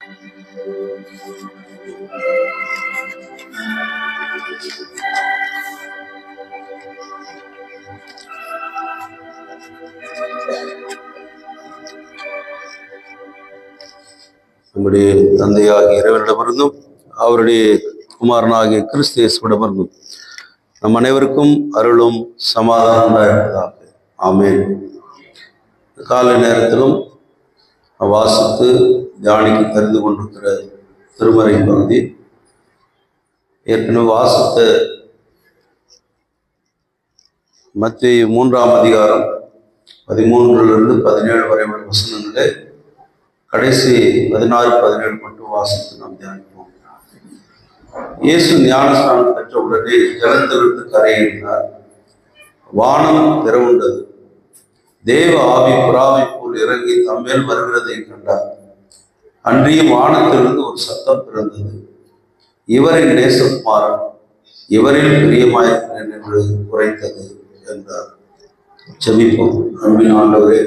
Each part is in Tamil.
நம்முடைய தந்தையாகிய இறைவனிடமிருந்தும் அவருடைய குமாரனாகிய கிறிஸ்து இயேசுவிடமிருந்தும் நம் அனைவருக்கும் அருளும் சமாதானம் இருப்பதாக. ஆமென். காலை நேரத்திலும் வாசித்து தியானிக்கு தெரிந்து கொண்டிருக்கிற திருமறை பகுதி ஏற்கனவே வாசித்த மத்தேயு 3ஆம் அதிகாரம் 13 17 வரை உள்ள வசனங்களே கடைசி 16 17 மட்டும் வாசித்து நாம் தியானிப்போம். இயேசு ஞானஸ்நானம் பெற்ற உடனே ஜலத்திலிருந்து கரையேறினார். வானம் திறவுண்டது. தேவ ஆவி புறாவை போல் இறங்கி தம்மேல் வருகிறதை கண்டார். அன்றியும் வானத்திலிருந்து ஒரு சத்தம் பிறந்தது, இவரின் நேசகுமாரன், இவரில் பிரியமாயிருக்கிறேன் என்று உரைத்தது என்றார். ஜெபிப்போம். அன்பின் ஆண்டவரே,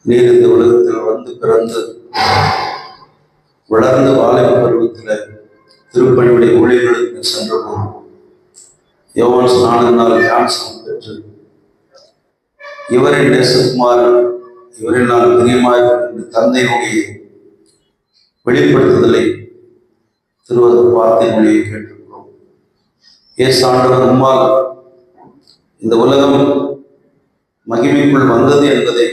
நீர் இந்த உலகத்தில் வந்து பிறந்து வளர்ந்த வாலிப பருவத்தில் திருப்பணியுடைய ஊழியர்களுக்கு சென்றபோது யோவான் ஸ்நானத்தினால் ஞானஸ்நானம் பெற்று இவரின் நேசகுமாரன், இவரில் நான் பிரியமாயிருக்கிறேன் தந்தையினுடைய வெளிப்படுத்துதலை திருவள்ளுவர் வார்த்தை மொழியை கேட்டிருக்கிறோம். இயேசு ஆண்டவர் முன்பாக இந்த உலகம் மகிமைக்குள் வந்தது என்பதை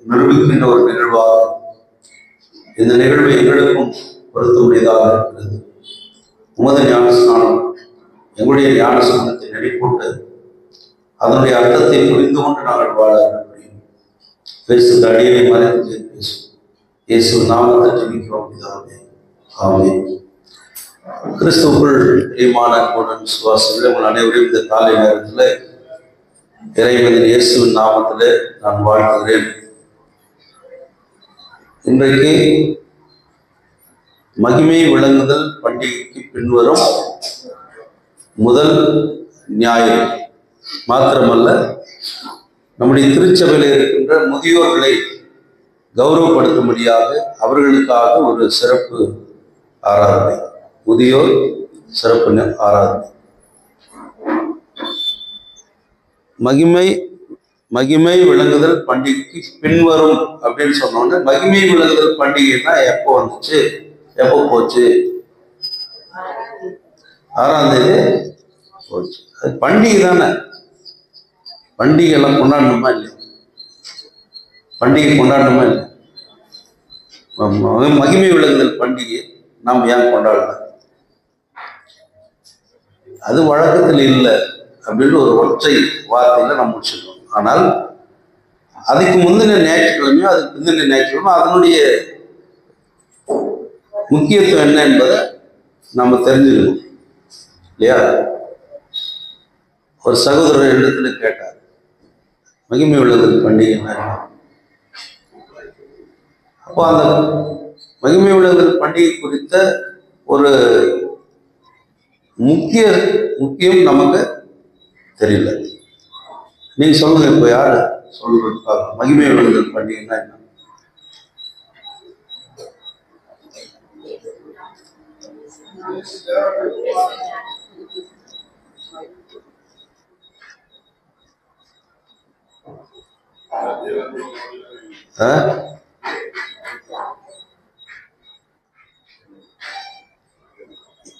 நிரூபிக்கின்ற ஒரு நிகழ்வாக இந்த நிகழ்வு எங்களுக்கும் பொருத்தமுடையதாக இருக்கிறது. உமது ஞானஸ்நானம் எங்களுடைய ஞானஸ்நானத்தை நெறிப்போட்டு அதனுடைய அர்த்தத்தை புரிந்து கொண்டு நாங்கள் வாழ முடியும். பேசுகிற அடியை மறைந்து பேசும் இயேசு நாமத்தை ஜெபிக்கிறோம் பிதாவே. ஆமென். கிறிஸ்துவுக்குள் பிரியமான விசுவாசிகளை உங்கள் அனைவரையும் இந்த காலை நேரத்தில் இறைவனின் இயேசுவின் நாமத்திலே நான் வாழ்த்துகிறேன். இன்றைக்கு மகிமை விளங்குதல் பண்டிகைக்கு பின்வரும் முதல் ஞாயிறு மாத்திரமல்ல, நம்முடைய திருச்சபையில் இருக்கின்ற முதியோர்களை கௌரவப்படுத்தும்படியாக அவர்களுக்காக ஒரு சிறப்பு ஆராதனை, முதியோர் சிறப்பு ஆராதனை. மகிமை விளங்குதல் பண்டிகைக்கு பின்வரும் அப்படின்னு சொன்னோன்னே, மகிமை விளங்குதல் பண்டிகைன்னா எப்போ வந்துச்சு, எப்போ போச்சு? 6ஆம் தேதி போச்சு. அது பண்டிகை தானே. பண்டிகை எல்லாம் கொண்டாடணுமா இல்லையா? பண்டிகை கொண்டாடணுமா இல்லையா? மகிமை விளங்குதல் பண்டிகை நாம் ஏன் கொண்டாடலாம்? அது வழக்கத்தில் இல்லை அப்படின்னு ஒரு ஒற்றை வார்த்தையில நம்ம முடிச்சிருக்கோம். ஆனால் அதுக்கு முந்தின ஞாயிற்றுக்கிழமையோ அதுக்கு பிந்தின ஞாயிற்றுக்கிழமை அதனுடைய முக்கியத்துவம் என்ன என்பதை நம்ம தெரிஞ்சுக்கணும் இல்லையா? ஒரு சகோதரர் இடத்துல கேட்டார், மகிமை விளங்குதல் பண்டிகை என்ன? அப்போ அந்த மகிமை விளங்குதல் பண்டிகை குறித்த ஒரு முக்கியம் நமக்கு தெரியல. நீங்க சொல்லுங்க, இப்போ யாரு சொல்றது? மகிமை விளங்குதல் பண்டிகைன்னா என்ன?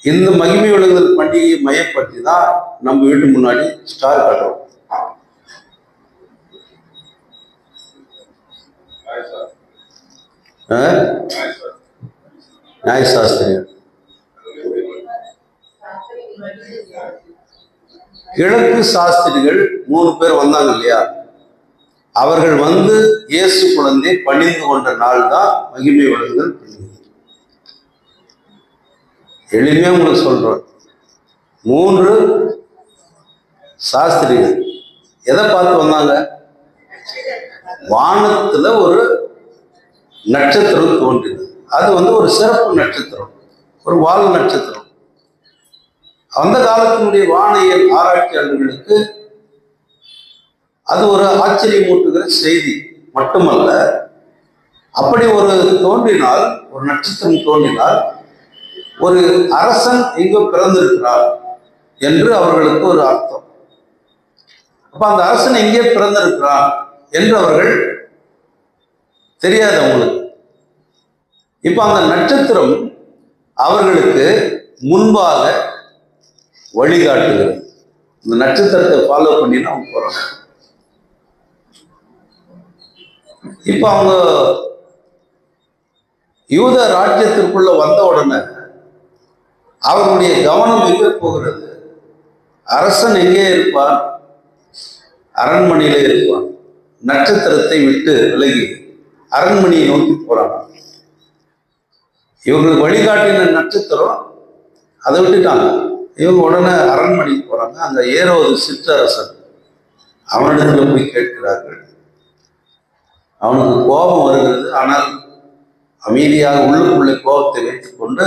இந்த மகிமை விளங்குதல் பண்டிகையை மையப்படுத்தி தான் நம்ம வீட்டு முன்னாடி ஸ்டார் காட்டுறோம். நியாயசாஸ்திரிகள், கிழக்கு சாஸ்திரிகள் 3 பேர் வந்தாங்க இல்லையா? அவர்கள் வந்து இயேசு குழந்தை பணிந்து கொண்ட நாள் தான் மகிமை விளங்குதல் பண்டிகை. எளிமையா உங்களுக்கு சொல்றோம். 3 சாஸ்திரிகள் எதை பார்த்து வந்தாங்க? வானத்துல ஒரு நட்சத்திரம் தோன்றியது. அது வந்து ஒரு சிறப்பு நட்சத்திரம், ஒரு வால் நட்சத்திரம். அந்த காலத்தினுடைய வானியல் ஆராய்ச்சியாளர்களுக்கு அது ஒரு ஆச்சரியமூட்டுகிற செய்தி மட்டுமல்ல, அப்படி தோன்றினால், ஒரு நட்சத்திரம் தோன்றினால் ஒரு அரசன் எங்கோ பிறந்திருக்கிறார் என்று அவர்களுக்கு ஒரு அர்த்தம். அப்ப அந்த அரசன் எங்கே பிறந்திருக்கிறான் என்று அவர்கள் தெரியாது அவங்களுக்கு. இப்ப அந்த நட்சத்திரம் அவர்களுக்கு முன்பாக வழிகாட்டுகிறது. இந்த நட்சத்திரத்தை ஃபாலோ பண்ணி தான் அவங்க போறாங்க. இப்ப அவங்க யூத ராஜ்யத்திற்குள்ள வந்த உடனே அவருடைய கவனம் எங்கே போகிறது? அரசன் எங்கே இருப்பான்? அரண்மனையிலே இருப்பான். நட்சத்திரத்தை விட்டு விலகி அரண்மனையை நோக்கி போறாங்க. இவங்களுக்கு வழிகாட்டின நட்சத்திரம் அதை விட்டுட்டாங்க. இவங்க உடனே அரண்மனைக்கு போறாங்க. அங்க ஏரோது சிற்றரசன் அவனிடத்துல போய் கேட்கிறார்கள். அவனுக்கு கோபம் வருகிறது. ஆனால் அமைதியாக உள்ளுக்குள்ளே கோபத்தை வைத்துக் கொண்டு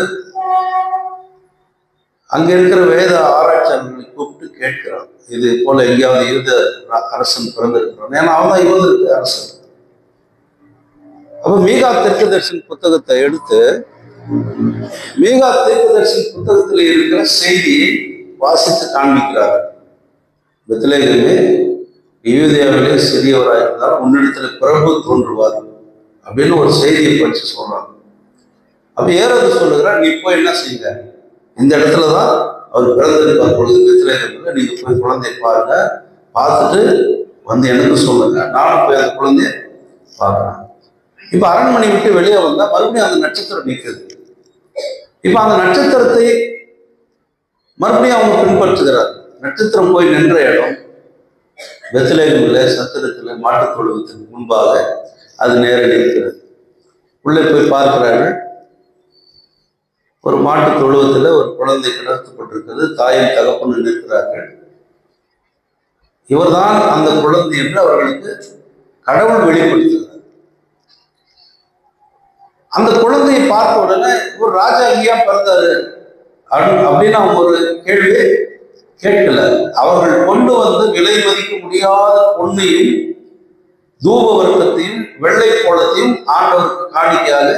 அங்க இருக்கிற வேத ஆராய்ச்சியாளர்களை கூப்பிட்டு கேட்கிறான், இது போல எங்கேயாவது யூத அரசன் பிறந்திருக்கிறான். ஏன்னா அவன் தான் யூதருக்கு அரசன். அப்ப மீகா தீர்க்கதரிசன புத்தகத்தை எடுத்து மீகா தீர்க்கதரிசன புத்தகத்தில் இருக்கிற செய்தியை வாசித்து காண்பிக்கிறார்கள். பெத்லகேமே, யூதேயாவிலே சிறியவராக இருந்தால் உன்னிடத்துல பிரபு தோன்றுவார் அப்படின்னு ஒரு செய்தியை படிச்சு சொல்றாங்க. அப்ப ஏறது சொல்லுகிறார், நீ போய் என்ன செய்யுங்க, இந்த இடத்துலதான் அவர் பிறந்திருப்பார் பொழுது பெத்லகேமில், நீங்க போய் குழந்தைய பாருங்க, பார்த்துட்டு வந்து எனக்கு சொல்லுங்க, நானும் போய் அந்த குழந்தைய பார்க்குறேன். இப்ப அரண்மனை விட்டு வெளியே வந்தா மறுபடியும் அந்த நட்சத்திரம் நிற்குது. இப்ப அந்த நட்சத்திரத்தை மறுபடியும் அவங்க பின்பற்றுகிறார். நட்சத்திரம் போய் நின்ற இடம் பெத்லகேமில் சத்திரத்துல மாட்டுத் தொழுவத்துக்கு முன்பாக அது நேரடி இருக்கிறது. உள்ளே போய் பார்க்கிறார்கள். ஒரு மாட்டு தொழுவத்தில் ஒரு குழந்தை கிடத்தப்பட்டிருக்கிறது. தாயின் தகப்பன் நிற்கிறார்கள். இவர்தான் அந்த குழந்தை என்று அவர்களுக்கு கடவுள் வெளிப்படுத்துகிறார். அந்த குழந்தையை பார்த்த உடனே ஒரு ராஜா எங்கேயா பிறந்தாரு அப்படின்னு அவங்க ஒரு கேள்வி கேட்கல. அவர்கள் கொண்டு வந்து விலை மதிக்க முடியாத பொன்னையும் தூப வர்க்கத்தையும் வெள்ளை கோலத்தையும் ஆண்டவருக்கு காணிக்கையாக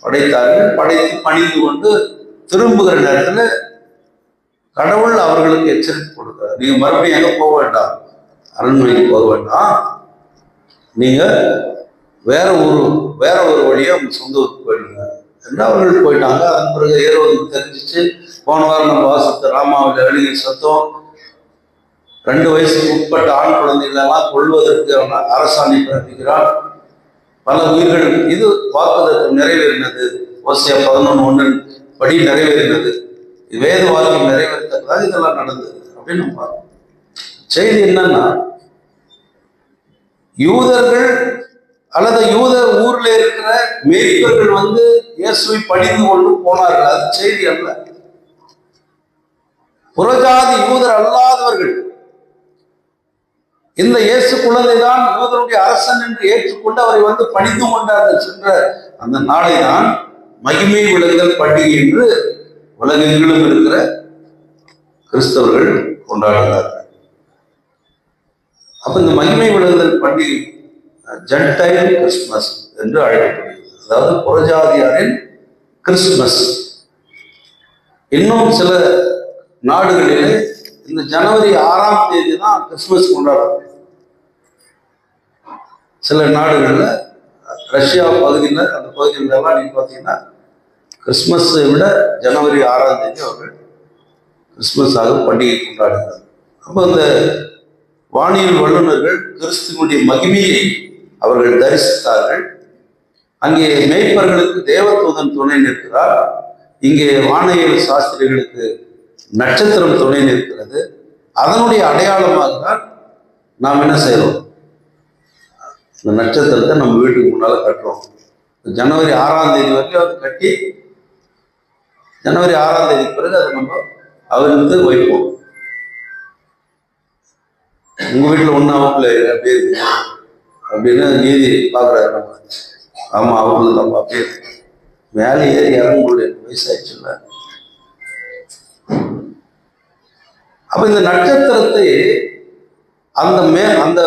படைத்தார்கள். படைத்து பணிந்து கொண்டு திரும்புகிற நேரத்துல கடவுள் அவர்களுக்கு எச்சரிக்கை கொடுக்கிறார், நீங்க மறுபடியும் எங்க போக வேண்டாம், அரண்மனைக்கு போக வேண்டாம், நீங்க வேற ஒரு வழியா உங்க சொந்த ஊருக்கு போயிடுங்க என்று அவர்கள் போயிட்டாங்க. அதன் பிறகு ஏரோதுக்கு தெரிஞ்சிச்சு. போன வாரம் நம்ம வாசத்தை ராமாவில் வெளியே சத்தம், 2 வயசுக்கு உட்பட்ட ஆண் குழந்தைகளெல்லாம் கொள்வதற்கு அவன் அரசாணை பிறப்பிக்கிறான். பல உயிர்கள் இது வாக்குதத்தம் நிறைவேறினது. ஓசியா 11:1 படி நிறைவேறினது. வேத வாக்கியம் நிறைவேற்றதாக இதெல்லாம் நடந்தது அப்படின்னு நம்ம பார்க்கணும். செய்தி என்னன்னா, யூதர்கள் அல்லது யூத ஊர்ல இருக்கிற மேய்ப்பர்கள் வந்து இயேசுவை பணிந்து கொண்டு போனார்கள். அது செய்தி அல்ல. புறஜாதி யூதர் அல்லாதவர்கள் இந்த இயேசு குழந்தைதான் யூதருடைய அரசன் என்று ஏற்றுக்கொண்டு அவரை வந்து பணிந்து கொண்டார்கள். சென்ற அந்த நாளை தான் மகிமை விளங்குதல் பண்டிகை என்று உலகெங்கிலும் இருக்கிற கிறிஸ்தவர்கள் கொண்டாடுகிறார்கள். அப்ப இந்த மகிமை விளங்குதல் பண்டிகை ஜென்டைல் கிறிஸ்துமஸ் என்று அழைக்கப்படுகிறது. அதாவது புறஜாதியாரின் கிறிஸ்துமஸ். இன்னும் சில நாடுகளிலே இந்த ஜனவரி 6ஆம் தேதி தான் கிறிஸ்துமஸ் கொண்டாடுறாங்க. சில நாடுகளில் ரஷ்யா பகுதியில் அந்த பகுதிகளெல்லாம் நீங்க பார்த்தீங்கன்னா கிறிஸ்துமஸை விட ஜனவரி 6ஆம் தேதி அவர்கள் கிறிஸ்துமஸாக பண்டிகை கொண்டாடுகிறார்கள். அப்போ இந்த வானியல் வல்லுநர்கள் கிறிஸ்துவனுடைய மகிமையை அவர்கள் தரிசித்தார்கள். அங்கே மேய்ப்பர்களுக்கு தேவதூதன் துணை நிற்கிறார். இங்கே வானியல் சாஸ்திரிகளுக்கு நட்சத்திரம் துணை நிற்கிறது. அதனுடைய அடையாளமாக தான் நாம் என்ன செய்யறோம், இந்த நட்சத்திரத்தை நம்ம வீட்டுக்கு முன்னால கட்டுறோம். ஜனவரி 6ஆம் தேதி வரைக்கும் அதை கட்டி ஜனவரி 6ஆம் தேதி பிறகு அதை நம்ம அவருக்கு வைப்போம். உங்க வீட்டுல ஒண்ணு அவங்கள அப்படியே இருக்கு அப்படின்னு நீதி பாக்குறாரு. நம்ம ஆமா அவங்கள நம்ம அப்படியே மேலே ஏறி இறங்க முடியல, வயசாயிடுச்சுல்ல. அப்ப இந்த நட்சத்திரத்தை அந்த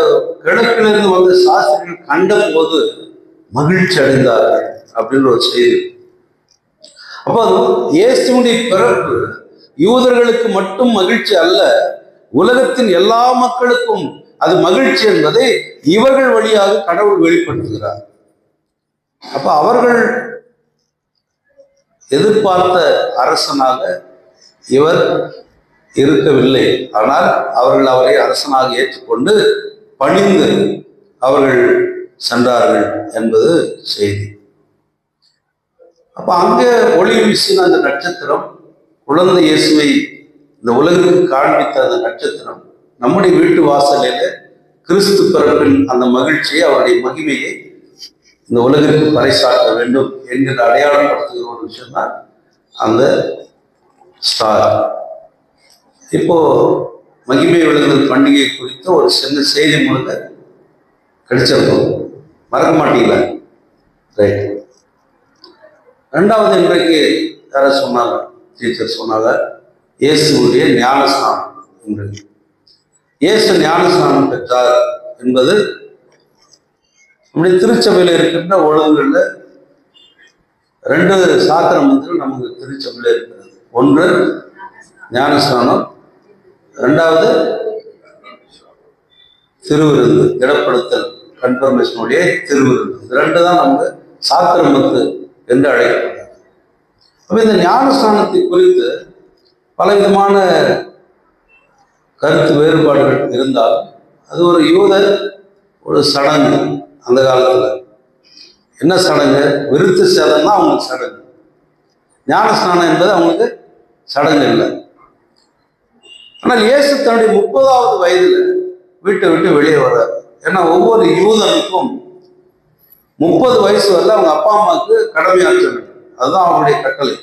கிழக்கிலிருந்து வந்த சாஸ்திரிகள் கண்ட போது மகிழ்ச்சி அடைந்தார்கள் அப்படின்னு ஒரு செய்தி. அப்போ இயேசுடைய பிறப்பு யூதர்களுக்கு மட்டும் மகிழ்ச்சி அல்ல, உலகத்தின் எல்லா மக்களுக்கும் அது மகிழ்ச்சி என்பதை இவர்கள் வழியாக கடவுள் வெளிப்படுத்துகிறார். அப்ப அவர்கள் எதிர்பார்த்த அரசனாக இவர் இருக்கவில்லை. ஆனால் அவர்கள் அவரை அரசனாக ஏற்றுக்கொண்டு பணிந்து அவர்கள் சென்றார்கள் என்பது செய்தி. அப்ப அங்கே ஒளி வீசின அந்த நட்சத்திரம், குழந்தை இயேசுவை இந்த உலகிற்கு காண்பித்த அந்த நட்சத்திரம் நம்முடைய வீட்டு வாசலில் கிறிஸ்து பிறப்பின் அந்த மகிழ்ச்சியை, அவருடைய மகிமையை இந்த உலகிற்கு பறைசாற்ற வேண்டும் என்கிற அடையாளப்படுத்துகிற ஒரு விஷயம்தான் அந்த ஸ்டார். இப்போ மகிமை விழுந்தல் பண்டிகை குறித்த ஒரு சின்ன செய்தி முழுக்க கிடைச்சிருக்கோம், மறக்க மாட்டீங்களா? ரைட். ரெண்டாவது, இன்றைக்கு யார சொன்னாங்க, டீச்சர் சொன்னாங்க, இயேசுடைய ஞானஸ்நானம். இன்றைக்கு இயேசு ஞானஸ்நானம் பெற்றார் என்பது நம்முடைய திருச்சபையில் இருக்கின்ற ஒழுங்குகளில் ரெண்டு சாக்கிரமங்கள் நமக்கு திருச்சபையில் இருக்கிறது. ஒன்று ஞானஸ்நானம், ரெண்டாவது திருவிருந்து, திடப்படுத்தல், கன்ஃபர்மேஷனுடைய திருவிருந்து. இது ரெண்டு தான் நமக்கு சாக்கிரமத்து என்று அழைக்கப்பட்டது. அப்போ இந்த ஞானஸ்நானத்தை குறித்து பலவிதமான கருத்து வேறுபாடுகள் இருந்தால் அது ஒரு யூத ஒரு சடங்கு. அந்த காலத்தில் என்ன சடங்கு? விருத்து சேதம் தான் அவங்களுக்கு சடங்கு. ஞானஸ்நானம் என்பது அவங்களுக்கு சடங்கு இல்லை. ஆனால் இயேசு தன்னுடைய 30வது வயதில் வீட்டை விட்டு வெளியே வர்றார். ஏன்னா ஒவ்வொரு யூதனுக்கும் 30 வயசு வரல அவங்க அப்பா அம்மாவுக்கு கடமையாற்ற வேண்டும். அதுதான் அவனுடைய கட்டளை.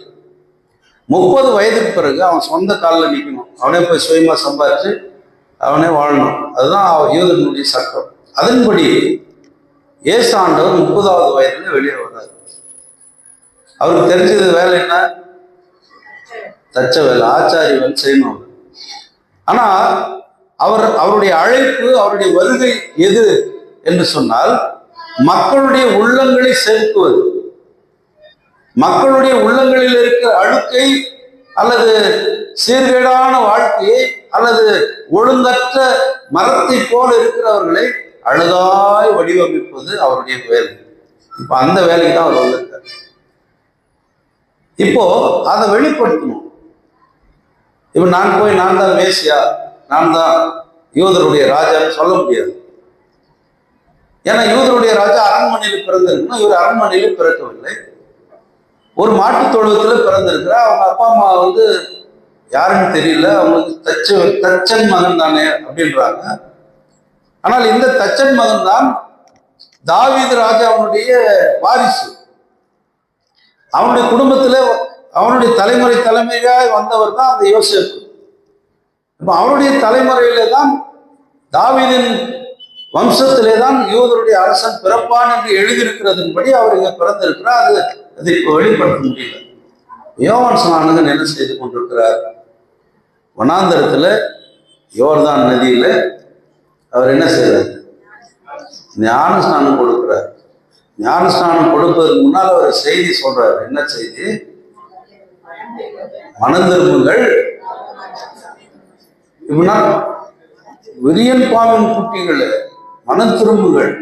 30 வயதுக்கு பிறகு அவன் சொந்த காலில் நிற்கணும், அவனே போய் சுயமா சம்பாதிச்சு அவனே வாழணும். அதுதான் யூதனுடைய சட்டம். அதன்படி இயேசு ஆண்டவர் 30வது வயதுல வெளியே வர்றாரு. அவருக்கு தெரிஞ்சது வேலை என்ன? தச்ச வேலை, ஆச்சாரி வேலை செய்யணும். ஆனா அவருடைய அழைப்பு, அவருடைய வருகை எது என்று சொன்னால் மக்களுடைய உள்ளங்களை செலுத்துவது. மக்களுடைய உள்ளங்களில் இருக்கிற அழுக்கை அல்லது சீர்கேடான வாழ்க்கையை அல்லது ஒழுங்கற்ற மரத்தை போல இருக்கிறவர்களை அழகாய் வடிவமைப்பது அவருடைய வேலை. இப்ப அந்த வேலைக்கு தான் அவர் வந்திருக்கார். இப்போ அதை வெளிப்படுத்தணும். இப்ப நான் தான் மேசியா, நான் தான் யூதருடைய ராஜான்னு சொல்ல முடியாது. ஏன்னா யூதருடைய ராஜா அரண்மனையில் பிறந்திருக்கணும். இவர் அரண்மனையில் பிறக்கவில்லை, ஒரு மாட்டு தொழுவத்தில் பிறந்திருக்கிறார். அவங்க அப்பா அம்மா யாருன்னு தெரியல, அவங்களுக்கு தச்சன் மகன் தானே அப்படின்றாங்க. ஆனால் இந்த தச்சன் மகன் தான் தாவீது ராஜாவுடைய வாரிசு. அவனுடைய குடும்பத்தில் அவனுடைய தலைமையாக வந்தவர் தான் அந்த யோசேப்பு. இப்ப அவருடைய தலைமுறையிலே தான், தாவீதின் வம்சத்திலே தான் யூதருடைய அரசன் பிறப்பான் என்று எழுதியிருக்கிறதுபடி அவர் இங்க பிறந்திருக்கிறார். அதை இப்போ வெளிப்படுத்த முடியல. யோவான் ஸ்நானகன் என்ன செய்து கொண்டிருக்கிறார்? வனாந்தரத்துல யோர்தான் நதியில அவர் என்ன செய்யறாரு? ஞான ஸ்நானம் கொடுக்கிறார். ஞான ஸ்நானம் கொடுப்பதற்கு முன்னால் அவர் செய்தி சொல்றாரு. என்ன செய்தி? மனம் திரும்புங்கள், இப்படின்னா விரியன் பாம்பின் குட்டிகள், மனம் திரும்புங்கள்,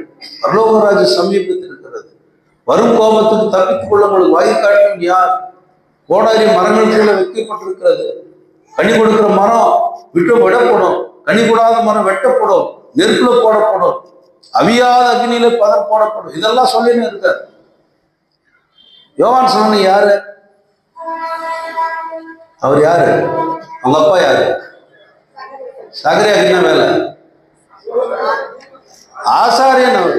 பரலோகராஜ சமீபத்தில் இருக்கிறது, வரும் கோபத்துக்கு தப்பித்துக் கொள்ள உங்களுக்கு வாய் காட்டும் யார்? கோடாரி மரங்களுக்குள்ள வைக்கப்பட்டிருக்கிறது. கனி கொடுக்கிற மரம் விடப்படும், கனி கூடாத மரம் வெட்டப்படும், நெருப்புல போடப்படும், அவியாத அக்னியில பதம் போடப்படும். இதெல்லாம் சொல்லின்னு இருக்காரு. யோவான் சொன்ன யாரு? அவர் யாரு? அவங்க அப்பா யாரு? சகரியாக்கு என்ன வேலை? ஆசாரியன் அவர்.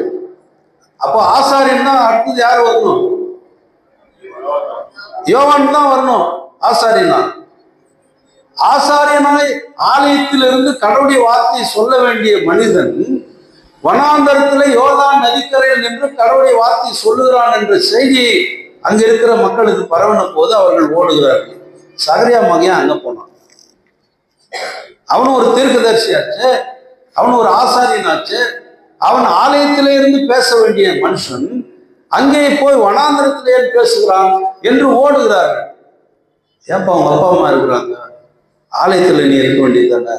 அப்போ ஆசாரியன் தான் அடுத்தது யார் வரணும்? யோவான் தான் வரணும். ஆசாரியனா, ஆசாரியனாய் ஆலயத்திலிருந்து கடவுளுடைய வார்த்தையை சொல்ல வேண்டிய மனிதன் வனாந்தரத்தில் யோர்தான் நதிக்கரையில் நின்று கடவுளுடைய வார்த்தையை சொல்லுகிறான் என்ற செய்தியை அங்க இருக்கிற மக்களுக்கு பரவன போது அவர்கள் ஓடுகிறார்கள். சகரியா மகன் அங்க போனான். அவனும் ஒரு தீர்க்கதரிசியாச்சு, அவன் ஒரு ஆசாரியனாச்சு. அவன் ஆலயத்திலே இருந்து பேச வேண்டிய மனுஷன் அங்கே போய் வனாந்திரத்தில் ஏன் பேசுகிறான் என்று ஓடுகிறார்கள். ஏப்பா அவங்க அப்பா அம்மா இருக்கிறாங்க, ஆலயத்தில் நீ இருக்க வேண்டியது தானே,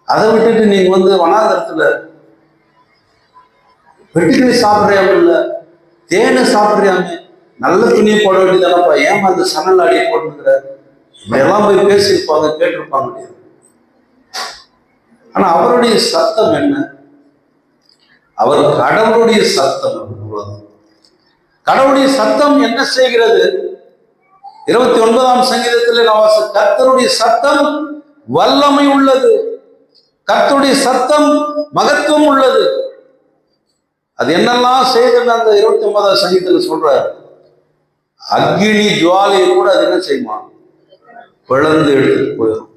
அதை விட்டுட்டு நீங்க வனாந்திரத்துல வெட்டுக்கிளி சாப்பிட்றியாம இல்ல, தேனை சாப்பிட்றியாமே, நல்ல துணியை போட வேண்டியதானப்பா, ஏமா அந்த சணல் அடியை போட்டுக்கிற, இப்படியெல்லாம் போய் பேசியிருப்பாங்க, கேட்டிருப்பாங்க. ஆனா அவருடைய சத்தம் என்ன? அவர் கடவுளுடைய சத்தம். கடவுளுடைய சத்தம் என்ன செய்கிறது? 29ஆம் சங்கீதத்தில் கர்த்தருடைய சத்தம் வல்லமை உள்ளது, கர்த்தருடைய சத்தம் மகத்துவம் உள்ளது. அது என்னெல்லாம் செய்யுதுன்னு அந்த 29ஆம் சங்கீதத்தில் சொல்றார். அக்னி ஜுவாலையை கூட அது என்ன செய்யுமா, பிளந்து எடுத்துட்டு போயிடும்.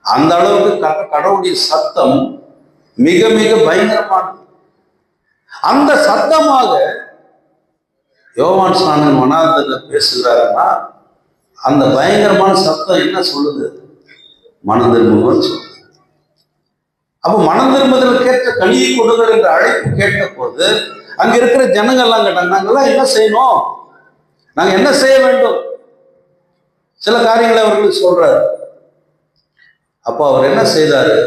அந்த அளவுக்கு கடவுளுடைய சத்தம் மிக மிக பயங்கரமானது. அந்த சத்தமாக யோவான் ஸ்நானன் வனாந்திரத்தில் பேசுகிறாருன்னா அந்த பயங்கரமான சத்தம் என்ன சொல்லுது? மனம் திரும்புங்கள் சொல்லுது. அப்போ மனம் திரும்புதல் கேட்ட கனியை கொடுங்கள் என்ற அழைப்பு கேட்ட போது அங்க இருக்கிற ஜனங்கள்லாம் கேட்டாங்க, நாங்கெல்லாம் என்ன செய்யணும், நாங்க என்ன செய்ய வேண்டும்? சில காரியங்களை அவர்களுக்கு சொல்றாரு. அப்போ அவர் என்ன செய்தாரு?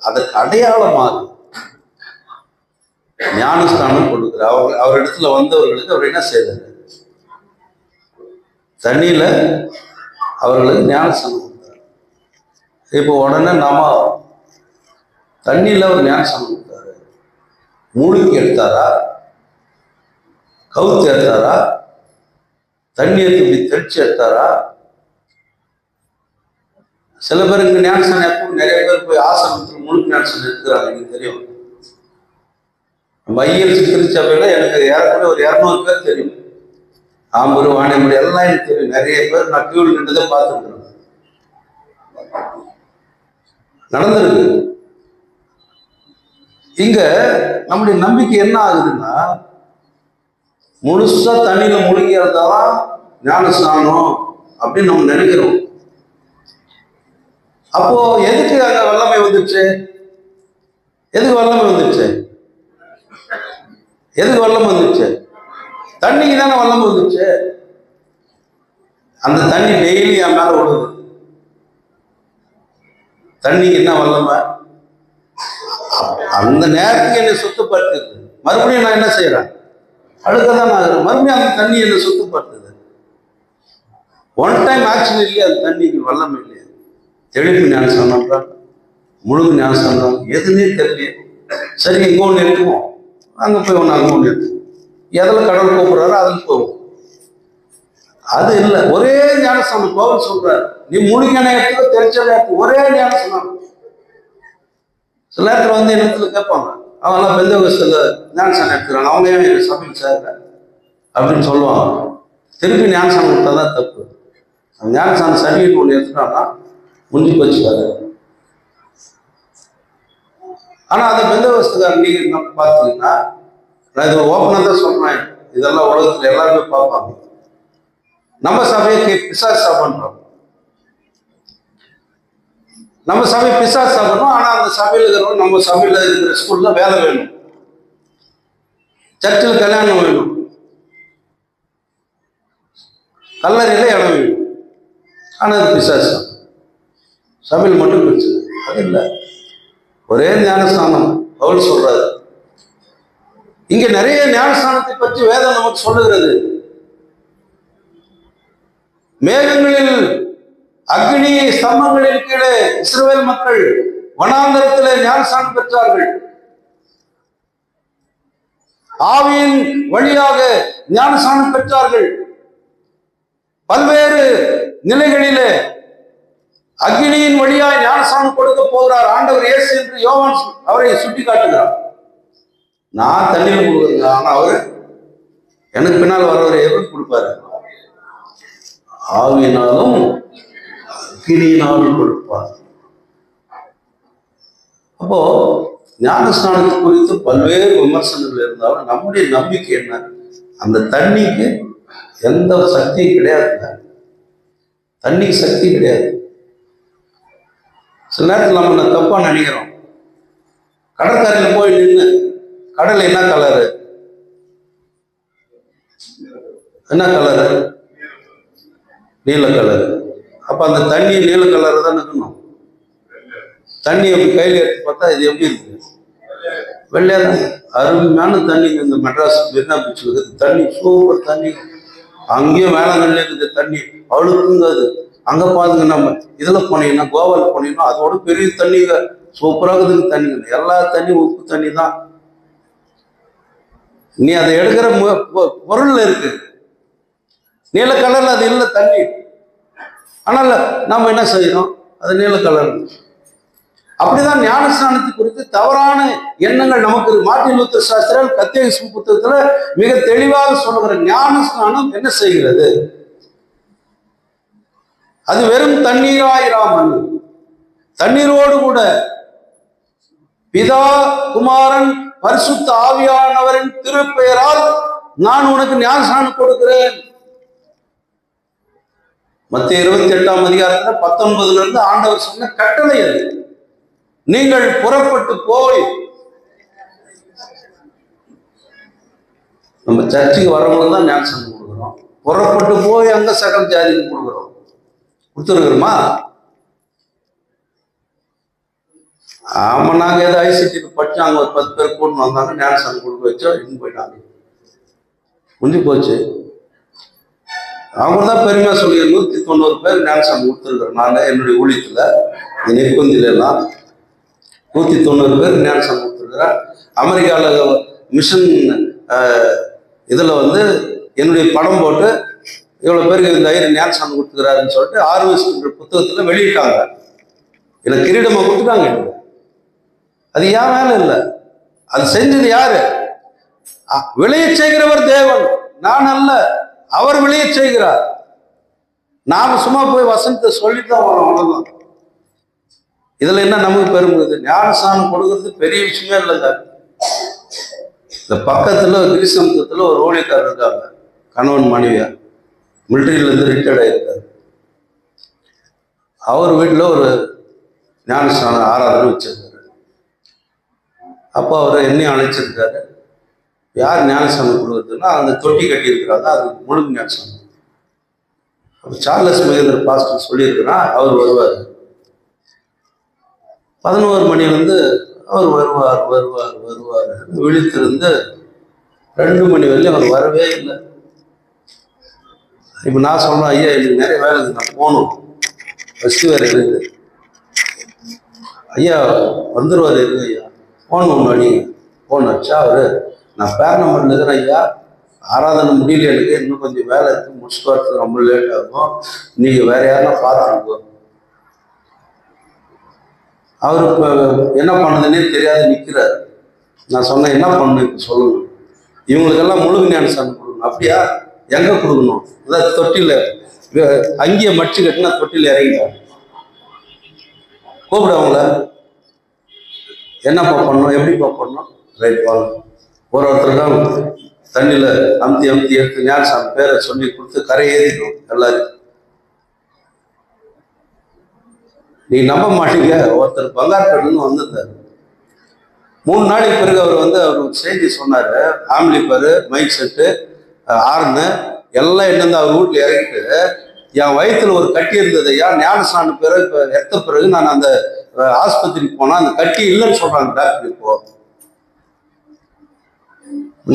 அதற்கு அடையாளமாக ஞானஸ்தானம் கொடுக்கிறார். அவரிடத்துல வந்தவர்களுக்கு அவர் என்ன செய்தார்? தண்ணியில அவர்களுக்கு ஞானஸ்தானம் கொடுத்தார். இப்போ உடனே நாம தண்ணியில அவர் ஞானஸ்தானம் கொடுத்தாரு. மூழ்கி எடுத்தாரா, கவுத்து எடுத்தாரா, தண்ணியை தூக்கி தெளிச்சு எடுத்தாரா? சில பேருக்கு ஞானஸ்தானம் எப்பவும் நிறைய பேர் போய் ஆசிரமத்தில் முழு ஞானஸ்தானம் எடுக்கிறாங்க. எனக்கு தெரியும், மையல் திருச்சபையில எனக்கு ஏறக்குறைய ஒரு 200 பேர் தெரியும். ஆம்பூர், வாணியம்படி எல்லாம் எனக்கு தெரியும். நிறைய பேர் நான் கியூவில் நின்றதை பார்த்துருக்கிறேன், நடந்திருக்கு. இங்க நம்முடைய நம்பிக்கை என்ன ஆகுதுன்னா, முழுசா தண்ணியில முழுகி இருந்தாதான் ஞானஸ்நானம் அப்படின்னு நம்ம நினைக்கிறோம். அப்போ எதுக்கு அங்க வல்லமை வந்துச்சு? எதுக்கு வல்லமை வந்துச்சு? எதுக்கு வல்லம் வந்துச்சு? தண்ணிக்கு தானே வல்லம் வந்துச்சு. அந்த தண்ணி டெய்லி என் மேல விடுது. தண்ணிக்கு என்ன வல்லமை? அந்த நேரத்துக்கு என்னை சுத்தப்படுத்துது. மறுபடியும் நான் என்ன செய்யறேன்? அழுக்கதான் ஆகுறேன். மறுபடியும் அந்த தண்ணி என்னை சுத்தப்படுத்துது. ஒன் டைம் ஆக்ஷன் இல்லையா? அந்த தண்ணிக்கு வல்லமை இல்லையா? தெளிப்பு ஞானஸ்தானம், முழுகு ஞானஸ்தானம், எதுன்னே தெரியல. சரி, இங்க ஒன்று இருக்குமோ, அங்கே போய் ஒன்று, அங்கே ஒன்று இருக்கு. எதில் கடவுள் கூப்பிடுறாரோ அதில் போகும். அது இல்லை, ஒரே ஞானஸ்தானம். பவுல் சொல்றாரு, நீ முழுகின நேரத்துக்கு தெரிஞ்ச நேரத்துக்கு ஒரே ஞானஸ்தானம். சில நேரத்தில் இடத்துல கேட்பாங்க, அவங்கெல்லாம் பெந்தகோஸ்துல ஞானஸ்தானம் எடுத்துக்கிறாங்க, அவங்க ஏன் சபையில் சேர்ற அப்படின்னு சொல்லுவாங்க. திருப்பி ஞானஸ்தானம் கொடுத்தா தான் தப்பு. ஞானஸ்தானம் சர்டிஃபிகேட் ஒன்று எடுத்துட்டாங்கன்னா முடிஞ்சு போச்சுக்காரு. ஆனா அந்த பெந்தகோஸ்துக்காரர் நீங்க பார்த்தீங்கன்னா, நான் இதை ஓப்பனாக தான் சொல்றேன், இதெல்லாம் உலகத்துல எல்லாருமே பார்ப்பாங்க. நம்ம சபையை பிசாசு சாப்பிட்றோம், நம்ம சபை பிசாசு சாப்பிட்றோம். ஆனா அந்த சபையில் இருக்கிறவங்க, நம்ம சபையில் இருக்கிற ஸ்கூல்ல வேலை வேணும், சர்ச்சில் கல்யாணம் வேணும், கல்லறையில இடம் வேணும். ஆனா அது பிசாசு. சபையில் மட்டும் பிரச்சனை அது இல்லை, ஒரே ஞானஸ்தானம். பவுல் சொல்றாரு. இங்க நிறைய ஞானஸ்தானத்தை பற்றி வேதம் நமக்கு சொல்லுகிறது. மேகங்களில் அக்னி ஸ்தம்பங்களின் கீழே இஸ்ரவேல் மக்கள் வனாந்தரத்திலே ஞானஸ்தானம் பெற்றார்கள். ஆவியின் வழியாக ஞானஸ்தானம் பெற்றார்கள். பல்வேறு நிலைகளிலே அக்னியின் வழியாய் ஞானஸ்தானம் கொடுக்க போகிறார் ஆண்டவர் இயேசு என்று யோவான் அவரை சுட்டி காட்டுகிறார். நான் தண்ணீர் கொடுக்குறேன், ஆனா அவரு எனக்கு பின்னால் வரவரை எப்படி கொடுப்பாரு? ஆவியினாலும் அக்னியினாலும் கொடுப்பார். அப்போ ஞானஸ்நானத்தை குறித்து பல்வேறு விமர்சனங்கள் இருந்தாலும் நம்முடைய நம்பிக்கை என்ன? அந்த தண்ணிக்கு எந்த சக்தியும் கிடையாதுங்க. தண்ணிக்கு சக்தி கிடையாது. சில நேரத்தில் நம்ம தப்பா நினைக்கிறோம். கடற்கரையில் போய் நின்று கடல் என்ன கலரு, என்ன கலரு? நீல கலரு. அப்ப அந்த தண்ணி நீல கலரு தான் இருக்கணும். தண்ணி எப்படி கையில் எடுத்து பார்த்தா இது எப்படி இருக்கு? வெள்ளையா தான். அருமையான தண்ணி. இந்த மெட்ராஸ் மெரினா பீச்சில் இருக்குது தண்ணி, சூப்பர் தண்ணி. அங்கேயும் வேளாங்கண்ணில இருக்குது தண்ணி, அவ்வளோக்குங்க. அது அங்கே பாருங்க. நம்ம இதில் போனீங்கன்னா, கோவாவில் போனீங்கன்னா அதோட பெரிய தண்ணிங்க, சூப்பராக இருக்குதுங்க தண்ணிங்க. எல்லா தண்ணி உப்பு தண்ணி தான். நீ அதை எடுக்கிற பொருள்ல இருக்கு. நீல கலர்ல அது இல்லை தண்ணி. ஆனால் நம்ம என்ன செய்யறோம்? அது நீல கலர். அப்படிதான் ஞானஸ்நானத்தை குறித்து தவறான எண்ணங்கள் நமக்கு. மார்ட்டின் லூத்தர் சாஸ்திரியால் கத்தேலிசு புத்தகத்துல மிக தெளிவாக சொல்லுகிற ஞானஸ்நானம் என்ன செய்கிறது? அது வெறும் தண்ணீராயிராமல் தண்ணீரோடு கூட பிதா, குமாரன், பரிசுத்த ஆவியானவரின் திருப்பெயரால் நான் உனக்கு ஞானஸ்நானம் கொடுக்கிறேன். மத்திய 28ஆம் அதிகாரத்துல 19ல இருந்து ஆண்டவர் சொன்ன கட்டளை அது. நீங்கள் புறப்பட்டு போய், நம்ம சர்ச்சுக்கு வரவங்க தான் ஞானஸ்நானம் கொடுக்குறோம். புறப்பட்டு போய் அங்க சகல ஜாதிக்கு கொடுக்குறோம். கொடுத்துருக்குறோமா? ஆமா, நாங்க ஏதோ ஐசிடிக்கு படிச்சு அங்க ஒரு 10 பேர் கூட்டு வந்தாங்க, ஞானஸ்நானம் கொடுக்க வச்சோம், இன்னும் போயிட்டாங்க, முடிஞ்சு போச்சு. அவங்க தான் பெருமையா சொல்லி 190 பேர் ஞானஸ்நானம் கொடுத்துருக்குறேன். நான் என்னுடைய ஊழியத்துல நெற்குந்தில எல்லாம் 190 பேர் ஞானஸ்நானம் கொடுத்துருக்குறேன். அமெரிக்காவில் மிஷன் இதில் வந்து என்னுடைய படம் போட்டு இவ்வளோ பேருக்கு இந்த ஞானஸ்நானம் கொடுத்துக்கிறாருன்னு சொல்லிட்டு ஆர்வஸ்ன்ற புத்தகத்தில் வெளியிட்டாங்க. எனக்கு கிரீடமாக கொடுத்துட்டாங்க. அது ஏன் வேலை இல்லை, அது செஞ்சது யாரு? விளைய செய்கிறவர் தேவன், நான் அல்ல. அவர் விளைய செய்கிறார். நாம சும்மா போய் வசனத்தை சொல்லிட்டு தான் வரோம், அவ்வளவுதான். இதுல என்ன நமக்கு பெருமைது? ஞானஸ்நானம் கொடுக்கறது பெரிய விஷயமே இல்லைங்க. இந்த பக்கத்துல கிறிஸ்தவத்துல ஒரு ஊழியக்காரர் இருக்காங்க, கணவன் மனைவியா, மிலிட்டரியில இருந்து ரிட்டையர்ட் ஆயிருக்காரு. அவர் வீட்டில் ஒரு ஞானஸ்நான ஆராதனை வச்சிருக்காரு. அப்போ அவர் என்னையும் அழைச்சிருக்காரு. யார் ஞானஸ்நானம் கொடுக்குறதுன்னா அந்த தொட்டி கட்டி இருக்கிறாங்க, அது முழு ஞானஸ்நானம். அப்போ சார்லஸ் மகேந்திர பாஸ்டர் சொல்லியிருக்கிறான், அவர் வருவார். 11 மணிலேருந்து அவர் வருவார் வருவார் வருவார். விழித்திருந்து 2 மணி வரையும் அவர் வரவே இல்லை. இப்போ நான் சொல்றேன், ஐயா எனக்கு நிறைய வேலை இருக்குது, நான் போகணும், பஸ் வேற இருக்குது. ஐயா வந்துடுவார், இருக்கு ஐயா, ஃபோன் முன்னாடி ஃபோன் வச்சா அவர், நான் பேரனம்பரில் இருக்கிறேன் ஐயா, ஆராதனை முடியல, எனக்கு இன்னும் கொஞ்சம் வேலை இருக்குது, முடிச்சுட்டு வரதுக்கு ரொம்ப லேட் ஆகும், நீங்கள் வேற யாருன்னா பார்த்துருக்கோ. அவரு இப்போ என்ன பண்ணுதுன்னே தெரியாது நிற்கிறார். நான் சொன்னேன், என்ன பண்ணணும் இப்போ சொல்லுங்க, இவங்களுக்கெல்லாம் முழு ஞானஸ்நானம் கொடுக்கணும். அப்படியா? எங்கே கொடுக்கணும்? அதான் தொட்டியில் அங்கேயே மடிச்சு கட்டினா தொட்டியில் இறங்கிட்டார். கூப்பிட அவங்கள, என்னப்பா பண்ணணும், எப்படிப்பா பண்ணணும்? ரைட் வாங்க. ஒருத்தருக்கும் தண்ணியில் அமுத்தி அமுத்தி எடுத்து ஞானஸ்நானம் பேரை சொல்லி கொடுத்து கரை ஏறிடும் எல்லாரும். நீ நம்ப மாட்டீங்க, ஒருத்தர் பங்கார்பேட்டிலிருந்து வந்திருந்தார். 3 நாளைக்கு பிறகு அவர் வந்து அவர் செய்தி சொன்னார். ஃபேமிலி பேரு, மைக் செட்டு, ஆர்னு எல்லாம் என்னந்து அவர் வீட்டில் இறங்கிட்டு, என் வயிற்றுல ஒரு கட்டி இருந்தது ஐயா, ஞானஸ்நானம் பிறகு எடுத்த பிறகு நான் அந்த ஆஸ்பத்திரிக்கு போனால் அந்த கட்டி இல்லைன்னு சொல்கிறாங்க டாக்டர். இப்போ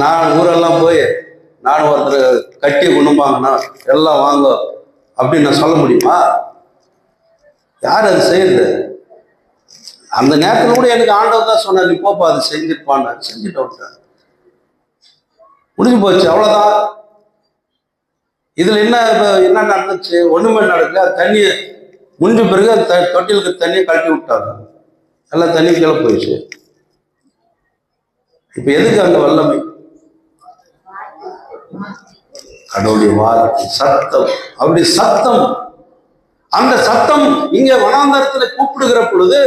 நான் ஊரெல்லாம் போய் நானும் ஒருத்தர் கட்டியை குணம்பாங்கண்ணா எல்லாம் வாங்க அப்படின்னு நான் சொல்ல முடியுமா? யார் அது செய்யுது? அந்த நேரத்தில் கூட எனக்கு ஆண்டவர் தான் சொன்னார், நீ போப்பா அது செஞ்சிருப்பான்னு. செஞ்சுட்டு விட்டேன், முடிஞ்சு போச்சு, அவ்வளோதான். இதுல என்ன நடந்துச்சு? ஒண்ணுமே நடக்கல. தண்ணியை முடிஞ்ச பிறகு தொட்டிலுக்கு தண்ணியை கழட்டி விட்டாங்க, எல்லாம் தண்ணி கீழே போயிடுச்சு. இப்ப எதுக்கு அங்க வல்லமை? கடவுளுடைய வார்த்தை, சத்தம். அப்படி சத்தம், அந்த சத்தம் இங்கே வனாந்தரத்துல கூப்பிடுகிற பொழுது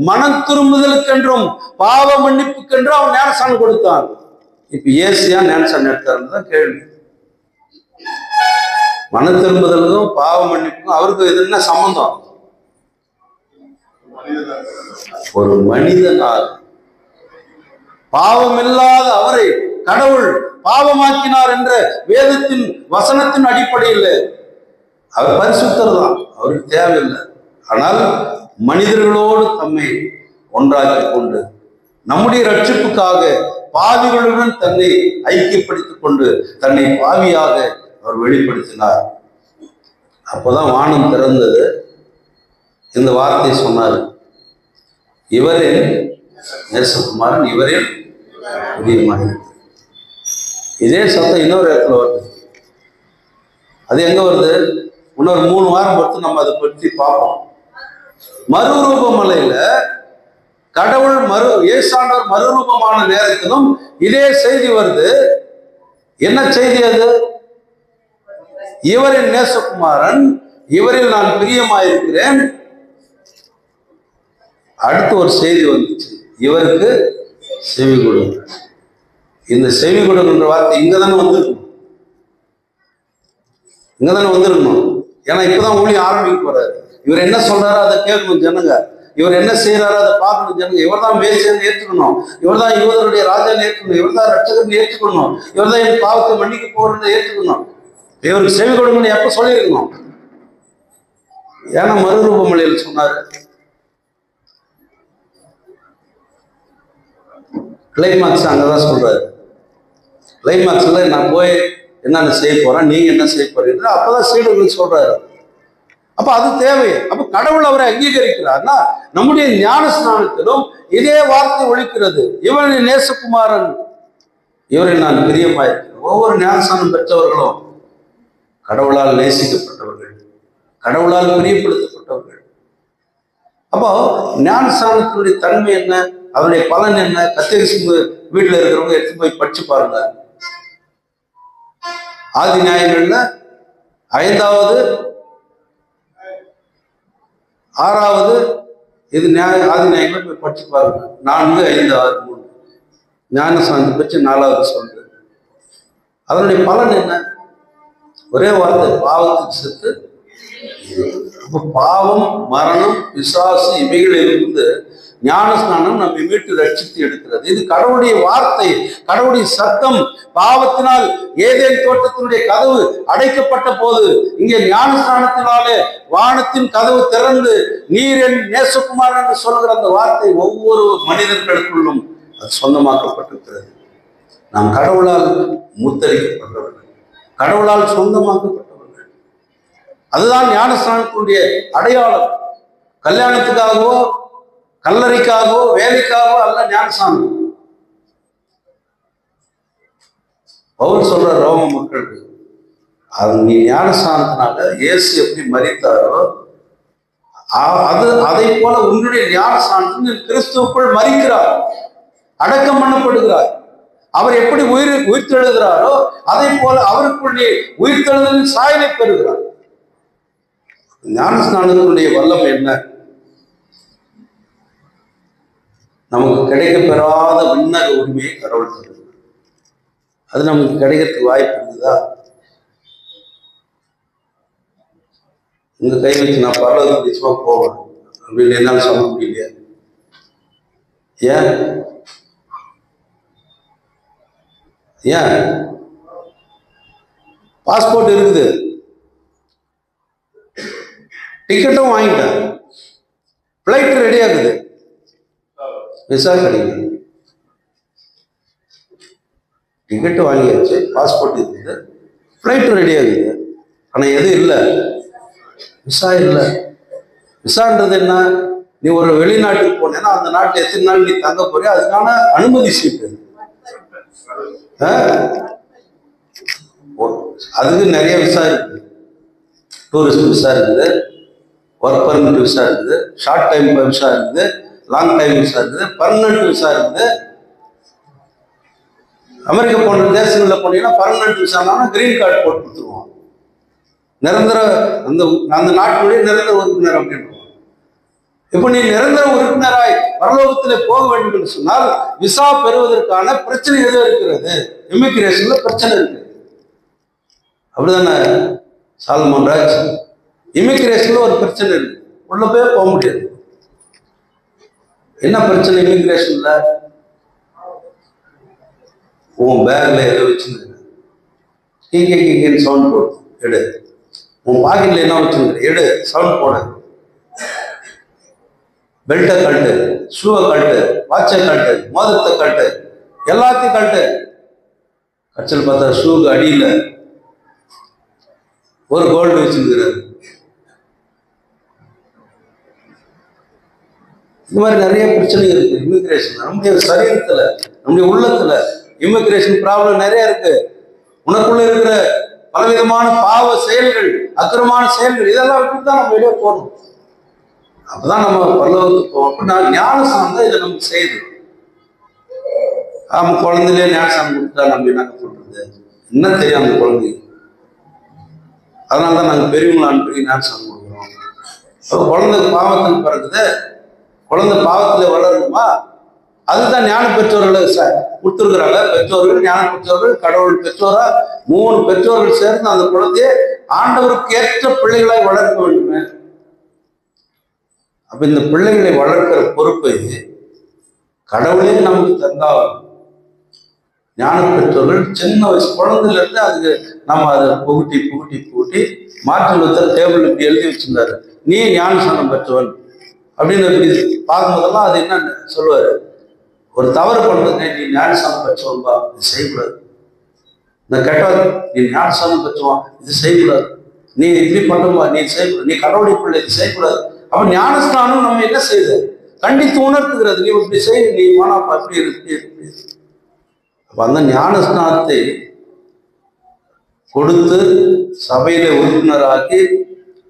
மனம் திரும்புதலுக்கென்றும் பாவ மன்னிப்புக்கென்றும் அவன் ஞானஸ்நானம் கொடுத்தான். இப்ப ஏசியா ஞானஸ்நானம் எடுத்தாருன்னு கேள்வி. மன திரும்புதலுக்கும் பாவ மன்னிப்புக்கும் அவருக்கு இது என்ன சம்பந்தம்? ஒரு மனிதனால் பாவம் இல்லாத அவரை கடவுள் பாவமாக்கினார் என்ற வேதத்தின் வசனத்தின் அடிப்படையில் அவர் பரிசுத்தர் தான், அவருக்கு தேவையில்லை. ஆனால் மனிதர்களோடு தம்மை ஒன்றாக்கி கொண்டு நம்முடைய ரட்சிப்புக்காக பாவிகளுடன் தன்னை ஐக்கியப்படுத்திக் கொண்டு தன்னை பாவியாக அவர் வெளிப்படுத்தினார். அப்போதான் வானம் திறந்தது. இந்த வார்த்தை சொன்னார், இவரில் நேசகுமாரன், இவரில் பிரியமானவர். இதே சத்தம் இன்னொரு இடத்துல வருது. அது எங்க வருது? இன்னொரு 3 வாரம் பொறுத்து நம்ம அதை பற்றி பார்ப்போம். மறுரூப மலையில கடவுள் இயேசாண்டவர் மறுரூபமான நேரத்திலும் இதே செய்தி வருது. என்ன செய்தி அது? இவரின் நேசகுமாரன், இவரில் நான் பிரியமாயிருக்கிறேன். அடுத்து ஒரு செய்தி வந்துச்சு, இவருக்கு செவி கொடுங்க. இந்த செவி கொடுங்கிற வார்த்தை இங்கதானே வந்திருக்கணும், இங்கதானே. ஏன்னா இப்பதான் ஊழியம் ஆரம்பிக்க போறாரு. இவர் என்ன சொல்றாரோ அதை கேட்கணும் ஜனங்க. இவர் என்ன செய்யறாரோ அதை பார்க்கணும் ஜனங்க. இவர் தான் மேசியன் ஏற்றுக்கணும், இவர் தான் யூதருடைய ராஜான்னு ஏற்றுக்கணும், இவர் தான் ரட்சகன் ஏற்றுக்கணும், இவர் தான் என் பாவத்தை மன்னிக்க போறேன்னு ஏற்றுக்கணும். இவருக்கு செவி கொடுங்கன்னு எப்ப சொல்லியிருக்கணும்? ஏன்னா மறுரூபமலையில் சொன்னாரு. கிளைமாக்ஸ் அங்கதான் சொல்றாரு. கிளைமாக்ஸ்ல நான் போய் என்னென்ன செய்ய போறேன், நீங்க என்ன செய்ய போறீங்க, அப்பதான் சீடர்கள் சொல்றாரு. அப்ப அது தேவை. அப்ப கடவுள் அவரை அங்கீகரிக்கிறார்னா நம்முடைய ஞான ஸ்நானத்திலும் இதே வார்த்தை ஒழிக்கிறது, இவரின் நேசகுமாரன், இவரில் நான் பிரியமாயிருக்கிறேன். ஒவ்வொரு ஞானஸ்நானம் பெற்றவர்களும் கடவுளால் நேசிக்கப்பட்டவர்கள், கடவுளால் பிரியப்படுத்தப்பட்டவர்கள். அப்போ ஞானஸ்நானத்தினுடைய தன்மை என்ன, அதனுடைய பலன் என்ன? கத்தரிசிம்பு வீட்டில் இருக்கிறவங்க எடுத்து போய் படிச்சு பாருங்க. ஆதி நியாயங்கள்ல 5வது 6வது இது ஆதி நியாயங்கள் போய் படிச்சு பாருங்க. 4, 5, 6, 3 ஞானஸ்நானத்தை பற்றி 4வது சொல்றது. அதனுடைய பலன் என்ன? ஒரே வார்த்தை, பாவத்துக்கு செத்து. பாவம், மரணம், பிசாசு இவைகளிலிருந்து ஞானஸ்நானம் நம்மை மீட்டு ரட்சித்து எடுக்கிறது. இது கடவுளுடைய வார்த்தை, கடவுளுடைய சத்தம். பாவத்தினால் ஏதேன் தோட்டத்தினுடைய கதவு அடைக்கப்பட்ட போது இங்கே ஞானஸ்நானத்தினாலே வானத்தின் கதவு திறந்து நீர் என் நேசகுமாரன் என்று சொல்கிற அந்த வார்த்தை ஒவ்வொரு மனிதர்களுக்குள்ளும் அது சொந்தமாக்கப்பட்டிருக்கிறது. நாம் கடவுளால் முத்தரிக்கப்பட்டவர்கள், கடவுளால் சொந்தமாக்கப்பட்டவர்கள். அதுதான் ஞானஸ்நானத்தினுடைய அடையாளம். கல்யாணத்துக்காகவோ கல்லறைக்காகவோ வேலைக்காகவோ அல்ல ஞானஸ்நானம். பவுல் சொல்ற ரோம மக்களுக்கு, அது நீ ஞானஸ்நானத்தினால இயேசு எப்படி மரித்தாரோ அதை போல உன்னுடைய ஞானஸ்நானத்தில் கிறிஸ்துவுக்குள் மரிக்கிறார், அடக்கம் பண்ணப்படுகிறார். அவர் எப்படி உயிர்த்தெழுகிறாரோ அதை போல அவருக்குள்ளே உயிர்த்தெழுதலின் சாயலை பெறுகிறார். ஞானஸ்நானத்தினுடைய வல்லமை என்ன? நமக்கு கிடைக்க பெறாத விண்ணக உரிமையை கடவுள் தருகிறார். அது நமக்கு கிடைக்கிறதுக்கு வாய்ப்பு இருக்குதா? இந்த கை வச்சு நான் பரலோகத்துக்கு நிச்சயமா போவேன் அப்படின்னு என்னால் சொல்ல முடியலையா? ஏன் ஏன் பாஸ்போர்ட் இருக்குது, டிக்கெட்டும் வாங்கிட்டேன், பிளைட் ரெடி ஆகுது, விசா கிடைக்குது. டிக்கெட்டு வாங்கியாச்சு, பாஸ்போர்ட் இருக்குது, ஃப்ளைட் ரெடி ஆகுது. ஆனால் எதுவும் இல்லை, விசா இல்லை. விசான்றது என்ன? நீ ஒரு வெளிநாட்டுக்கு போனேன்னா அந்த நாட்டில் எத்தனை நாள் நீ தங்க போறியோ அதுக்கான அனுமதி சீட்டு. அதுக்கு நிறைய விசா இருக்குது. டூரிஸ்ட் விசா இருக்குது, ஒர்க் பர்மிட் விசா இருக்குது, ஷார்ட் டைம் விசா இருக்குது, லாங் டைம் விசா இருக்குது, பர்மனன்ட் விசா இருக்குது. அமெரிக்கா போன்ற தேசங்களில் போனீங்கன்னா பர்மனன்ட் விசானா கிரீன் கார்டு போட்டு கொடுத்துருவோம். நிரந்தர அந்த நாட்டினுடைய நிரந்தர உறுப்பினர் அப்படின்னு. இப்போ நீ நிரந்தர உறுப்பினராய் பரலோகத்தில் போக வேண்டும் என்று சொன்னால் விசா பெறுவதற்கான பிரச்சனை எதுவும் இருக்கிறது, இமிகிரேஷன்ல பிரச்சனை இருக்கு. அப்படிதானே சாலமன் ராஜ்? இமிகிரேஷன்ல ஒரு பிரச்சனை இருக்கு, உள்ள போக முடியாது. என்ன பிரச்சனை இமிகிரேஷன்ல? உன் பேக்ல எதோ வச்சுருக்க, கீன்னு சவுண்ட் போடு, எடு. உன் பாக்கெட்ல என்ன வச்சுருக்க, எடு, சவுண்ட் போடு. பெல்ட்டை கழட்டு, ஷூவை கழட்டு, வாட்சை கழட்டு, மோதிரத்தை கழட்டு, எல்லாத்தையும் கழட்டு. கட்சியில் பார்த்தா ஷூக்கு அடியில் ஒரு கோல்டு வச்சுருக்கிறாரு. இந்த மாதிரி நிறைய பிரச்சனை இருக்கு. இமிகிரேஷன் நம்முடைய சரீரத்துல, நம்முடைய உள்ளத்துல இமிகிரேஷன் ப்ராப்ளம் நிறைய இருக்கு. உனக்குள்ள இருக்கிற பலவிதமான பாவ செயல்கள், அக்கிரமான செயல்கள், இதெல்லாம் விட்டு தான் நம்ம வெளியே போகணும். அப்பதான் நம்ம பரலோகத்துக்கு போவோம். அப்படின்னா ஞானசானம் தான் இதை நமக்கு செய்யுது. நம்ம குழந்தையிலே ஞானசானம் கொடுத்தா நம்ம என்ன பண்றது, என்ன தெரியும் அந்த குழந்தை. அதனாலதான் நாங்கள் பெரியவங்களை அனுப்பி ஞானசானம் கொடுக்குறோம். அப்போ குழந்தை பாவத்தில் பிறகுது, குழந்தை பாவத்துல வளரணுமா, அதுதான் ஞான பெற்றோர்களை கொடுத்துருக்குறாங்க. பெற்றோர்கள், ஞான பெற்றோர்கள், கடவுள் பெற்றோரா, 3 பெற்றோர்கள் சேர்ந்து அந்த குழந்தைய ஆண்டவருக்கு ஏற்ற பிள்ளைகளாய் வளர்க்க வேண்டுமே. அப்ப இந்த பிள்ளைகளை வளர்க்கிற பொறுப்பை கடவுளே நமக்கு தந்தாலும், ஞான பெற்றோர்கள் சின்ன வயசு குழந்தையில இருந்து அதுக்கு நம்ம அதை புகுட்டி மாற்று டேபிள் இப்படி எழுதி வச்சிருந்தாரு, நீ ஞானசானம் பெற்றவன் அப்படின்னு பார்க்கும்போதெல்லாம் அது என்ன சொல்லுவாரு, ஒரு தவறு பண்றது, நீ ஞானசானம் பெற்றவன்பா, இது செய்யக்கூடாது. இந்த கெட்டவன், நீ ஞானசானம் பெற்றவன், இது செய்யக்கூடாது. நீ இப்படி பண்ணும்பா, நீ செய்யக்கூடாது, நீ கடவுளை பிள்ளை, இது செய்யக்கூடாது. அப்ப ஞானஸ்தானம் நம்ம என்ன செய்யுது, கண்டித்து உணர்த்துகிறது. நீ இப்படி செய், நீ மானாப்பா இப்படி இருக்கு. அப்ப அந்த ஞானஸ்தானத்தை கொடுத்து சபையில உறுப்பினராக்கி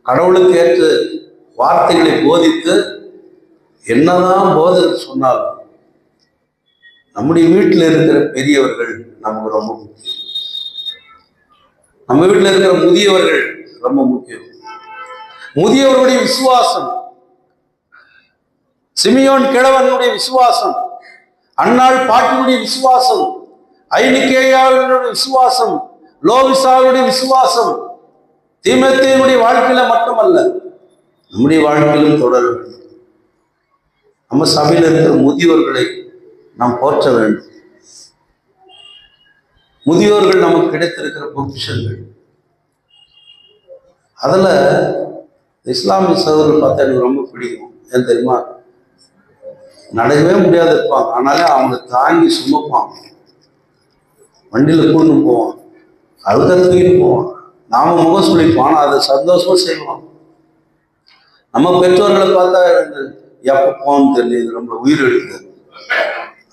கடவுளுக்கு ஏற்ற வார்த்தைகளை போதித்து, என்னதான் போதை சொன்னாலும் நம்முடைய வீட்டில் இருக்கிற பெரியவர்கள் நமக்கு ரொம்ப முக்கியம். நம்ம வீட்டில் இருக்கிற முதியவர்கள் ரொம்ப முக்கியம். முதியவர்களுடைய விசுவாசம், சிமியோன் கிழவனுடைய விசுவாசம், அன்னாள் பாட்டினுடைய விசுவாசம், ஐனிக்கேயாவினுடைய விசுவாசம், லோவிசாவுடைய விசுவாசம் தீமோத்தேயுடைய வாழ்க்கையில மட்டுமல்ல, நம்முடைய வாழ்க்கையிலும் தொடர வேண்டும். நம்ம சபையில் இருக்கிற முதியோர்களை நாம் போற்ற வேண்டும். முதியோர்கள் நமக்கு கிடைத்திருக்கிற பொக்கிஷங்கள். அதுல இஸ்லாமிய சகோதரர்கள் பார்த்தா எனக்கு ரொம்ப பிடிக்கும். ஏன் தெரியுமா, நடக்கவே முடியாது இருப்பாங்க, ஆனாலும் அவங்க தாங்கி சுமப்பாங்க, வண்டியில கூண்டு போவான், அழுத தூக்கிட்டு போவான், நாம முகம் சொல்லிப்போம், ஆனால் அதை சந்தோஷமா செய்வான். நம்ம பெற்றோர்களை பார்த்தா எப்போ போன்னு தெரியல, ரொம்ப உயிர் எடுக்குது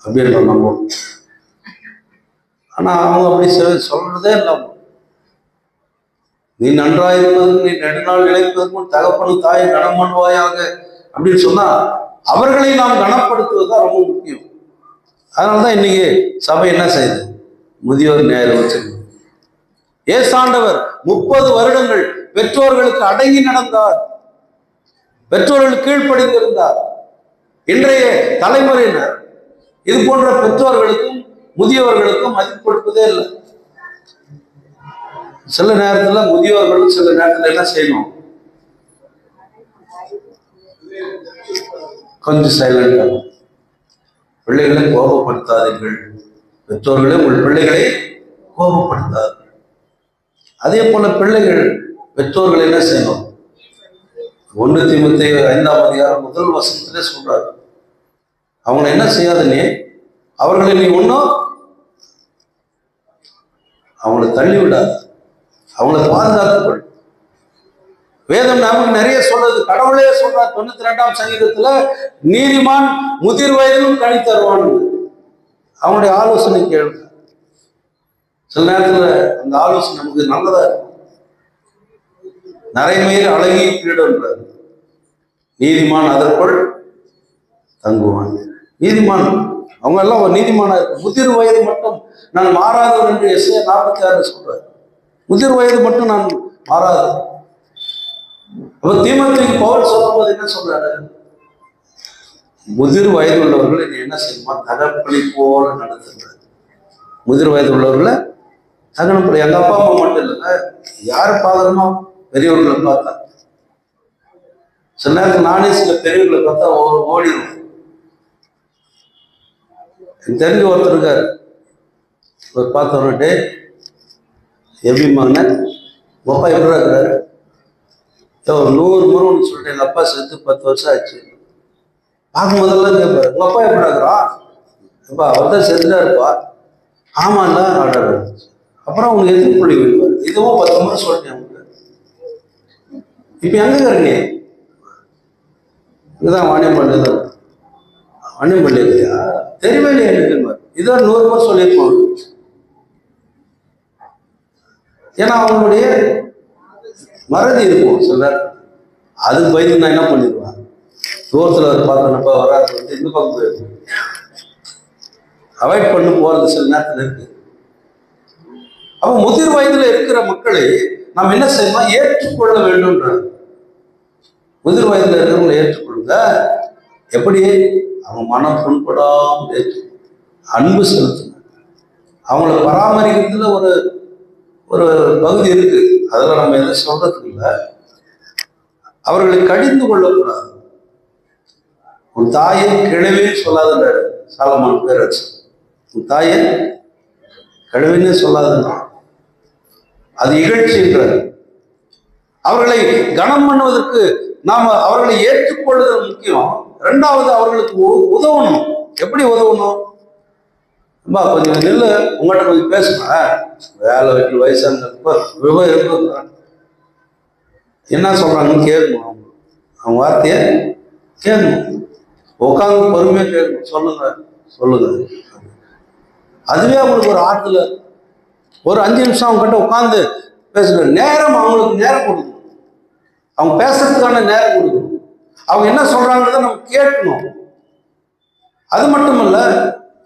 அப்படின்னு நம்ம. ஆனா அவங்க அப்படி சொல்றதே இல்லை. நீ நன்றாயிருப்பதற்கு, நீ நெடுநாள் இழைப்பதற்கும் தகப்பனும் தாயை கனம் பண்ணுவாயாக அப்படின்னு சொன்னா அவர்களை நாம் கனப்படுத்துவதுதான் ரொம்ப முக்கியம். அதனாலதான் இன்னைக்கு சபை என்ன செய்யுது, முதியோர் நேரம் வச்சிருக்கோம். ஏசாண்டவர் 30 வருடங்கள் பெற்றோர்களுக்கு அடங்கி நடந்தார், பெற்றோர்கள் கீழ்ப்படிந்திருந்தார். இன்றைய தலைமுறையினர் இது போன்ற பெற்றோர்களுக்கும் முதியவர்களுக்கும் மதிப்பு கொடுப்பதே இல்லை. சில நேரத்துல முதியோர்களும் சில நேரத்துல என்ன செய்யணும், கொஞ்சம் சைலண்டா. பிள்ளைகளை கோபப்படுத்தாதீர்கள், பெற்றோர்களே உங்கள் பிள்ளைகளை கோபப்படுத்தாது. அதே போல பிள்ளைகள் பெற்றோர்கள் என்ன செய்யணும், 1 தீமோத்தேயு 5ஆம் அதிகாரம் 1 வசனத்திலே சொல்றாரு, அவங்க என்ன செய்யாத, நீ அவர்களை நீ ஒன்றும் அவங்களை தள்ளி விடாது, அவங்களை பாதுகாத்துக்கொள். வேதம் நமக்கு நிறைய சொல்றது, கடவுளே சொல்றார் 92ஆம் சங்கீதத்துல, நீதிமான் முதிர் வயதிலும் கனி தருவான். அவனுடைய ஆலோசனை கேள்வி. சில நேரத்துல அந்த ஆலோசனை நமக்கு நல்லதா இருக்கும். நரைமயிர் அழகிய கிரீடம்ன்றார், நீதிமான் அதற்குள் தங்குவான். நீதிமான் அவங்க எல்லாம் ஒரு நீதிமானா இருக்கும். முதிர் வயது மட்டும் நான் மாறாதவர் என்று எஸ்ஐயா 46 சொல்றாரு. முதிர் வயது மட்டும் நான் மாறாது. அப்ப தீமோத்தேயுக்கு பவுல் சொல்லும் போது என்ன சொல்றாரு, முதிர் வயது உள்ளவர்களை நீ என்ன செய்யுமா, தகப்பனை போல நடத்துகிறார். முதிர் வயது உள்ளவர்களை தகப்பனை, எங்க அப்பா அம்மா மட்டும் இல்லைங்க, யாரு பாக்குறோமோ பெரியவர்களை பார்த்தா, சில நேரத்தில் நானே சில பெரியவர்களை பார்த்தா ஓடிடும். தெரிஞ்ச ஒருத்தர் இருக்காரு, ஒரு பார்த்தவன்ட்டு எப்படி மகனை உங்கள் அப்பா எப்படி இருக்கிறாரு? ஒரு 100 முறை ஒன்று சொல்லிட்டு எங்கள் அப்பா செத்து 10 வருஷம் ஆச்சு. பார்க்கும் போதெல்லாம் கேட்பாரு, உங்கள் அப்பா எப்படி இருக்கிறான்? அப்பா அவர் தான் செத்துட்டா இருப்பா. ஆமாண்டா ஆர்டர். அப்புறம் அவங்க எதிர்ப்பு புள்ளி வைப்பார். இதுவும் 10 முறை சொல்லிட்டேன் அவங்க. இப்போ எங்கே இருக்கீங்க? இதுதான் வாணியம்பள்ளி தான். வாணியம்பள்ளி இல்லையா? தெரியவே இல்லையா எனக்கு? இதான் 100 முறை சொல்லியிருப்பாங்க. ஏன்னா அவங்களுடைய மறதி இருக்கும் சிலர். அதுக்கு பயந்து நான் என்ன பண்ணிடுவேன், தூரத்தில் பார்த்தனப்ப வராது வந்து இந்த பக்கம் போயிருக்கேன். அவாய்ட் பண்ணி போகிறது சில நேரத்தில் இருக்கு. அப்போ முதிர் வயதில் இருக்கிற மக்களை நாம் என்ன செய்யணும்? ஏற்றுக்கொள்ள வேண்டும்ன்ற. முதிர் வயதில் இருக்கிறவங்களை ஏற்றுக்கொள்ளுங்க. எப்படி? அவங்க மனம் புண்படாமல் ஏற்று அன்பு செலுத்துங்க. அவங்கள பராமரிக்கிறதுல ஒரு ஒரு பகுதி இருக்கு. அதில் நம்ம எதை சொல்றதுக்கு இல்லை. அவர்களை கடிந்து கொள்ளக்கூடாது. உன் தாயை கிழவின்னு சொல்லாதுன்றாரு சாலமன் பேரரசு. உன் தாயை கிழவின்னு சொல்லாதுன்னா அது இகழ்ச்சின்றார். அவர்களை கனம் பண்ணுவதற்கு நாம் அவர்களை ஏற்றுக்கொள்ளுதல் முக்கியம். 2வது அவர்களுக்கு உதவணும். எப்படி உதவணும்? கொஞ்சம் நெல் உங்கள்கிட்ட கொஞ்சம் பேசுங்க. வேலை வீட்டில் வயசான என்ன சொல்றாங்கன்னு கேட்கணும். அவங்க வார்த்தையை கேட்கணும். உட்காந்து பொறுமையா கேட்கணும். சொல்லுங்க சொல்லுங்க. அதுவே அவங்களுக்கு ஒரு ஆற்றுல ஒரு 5 நிமிஷம் அவங்க கிட்ட உட்காந்து பேசுற நேரம், அவங்களுக்கு நேரம் கொடுக்கணும். அவங்க பேசுறதுக்கான நேரம் கொடுக்கணும். அவங்க என்ன சொல்றாங்கிறத நம்ம கேட்கணும். அது மட்டும் இல்ல,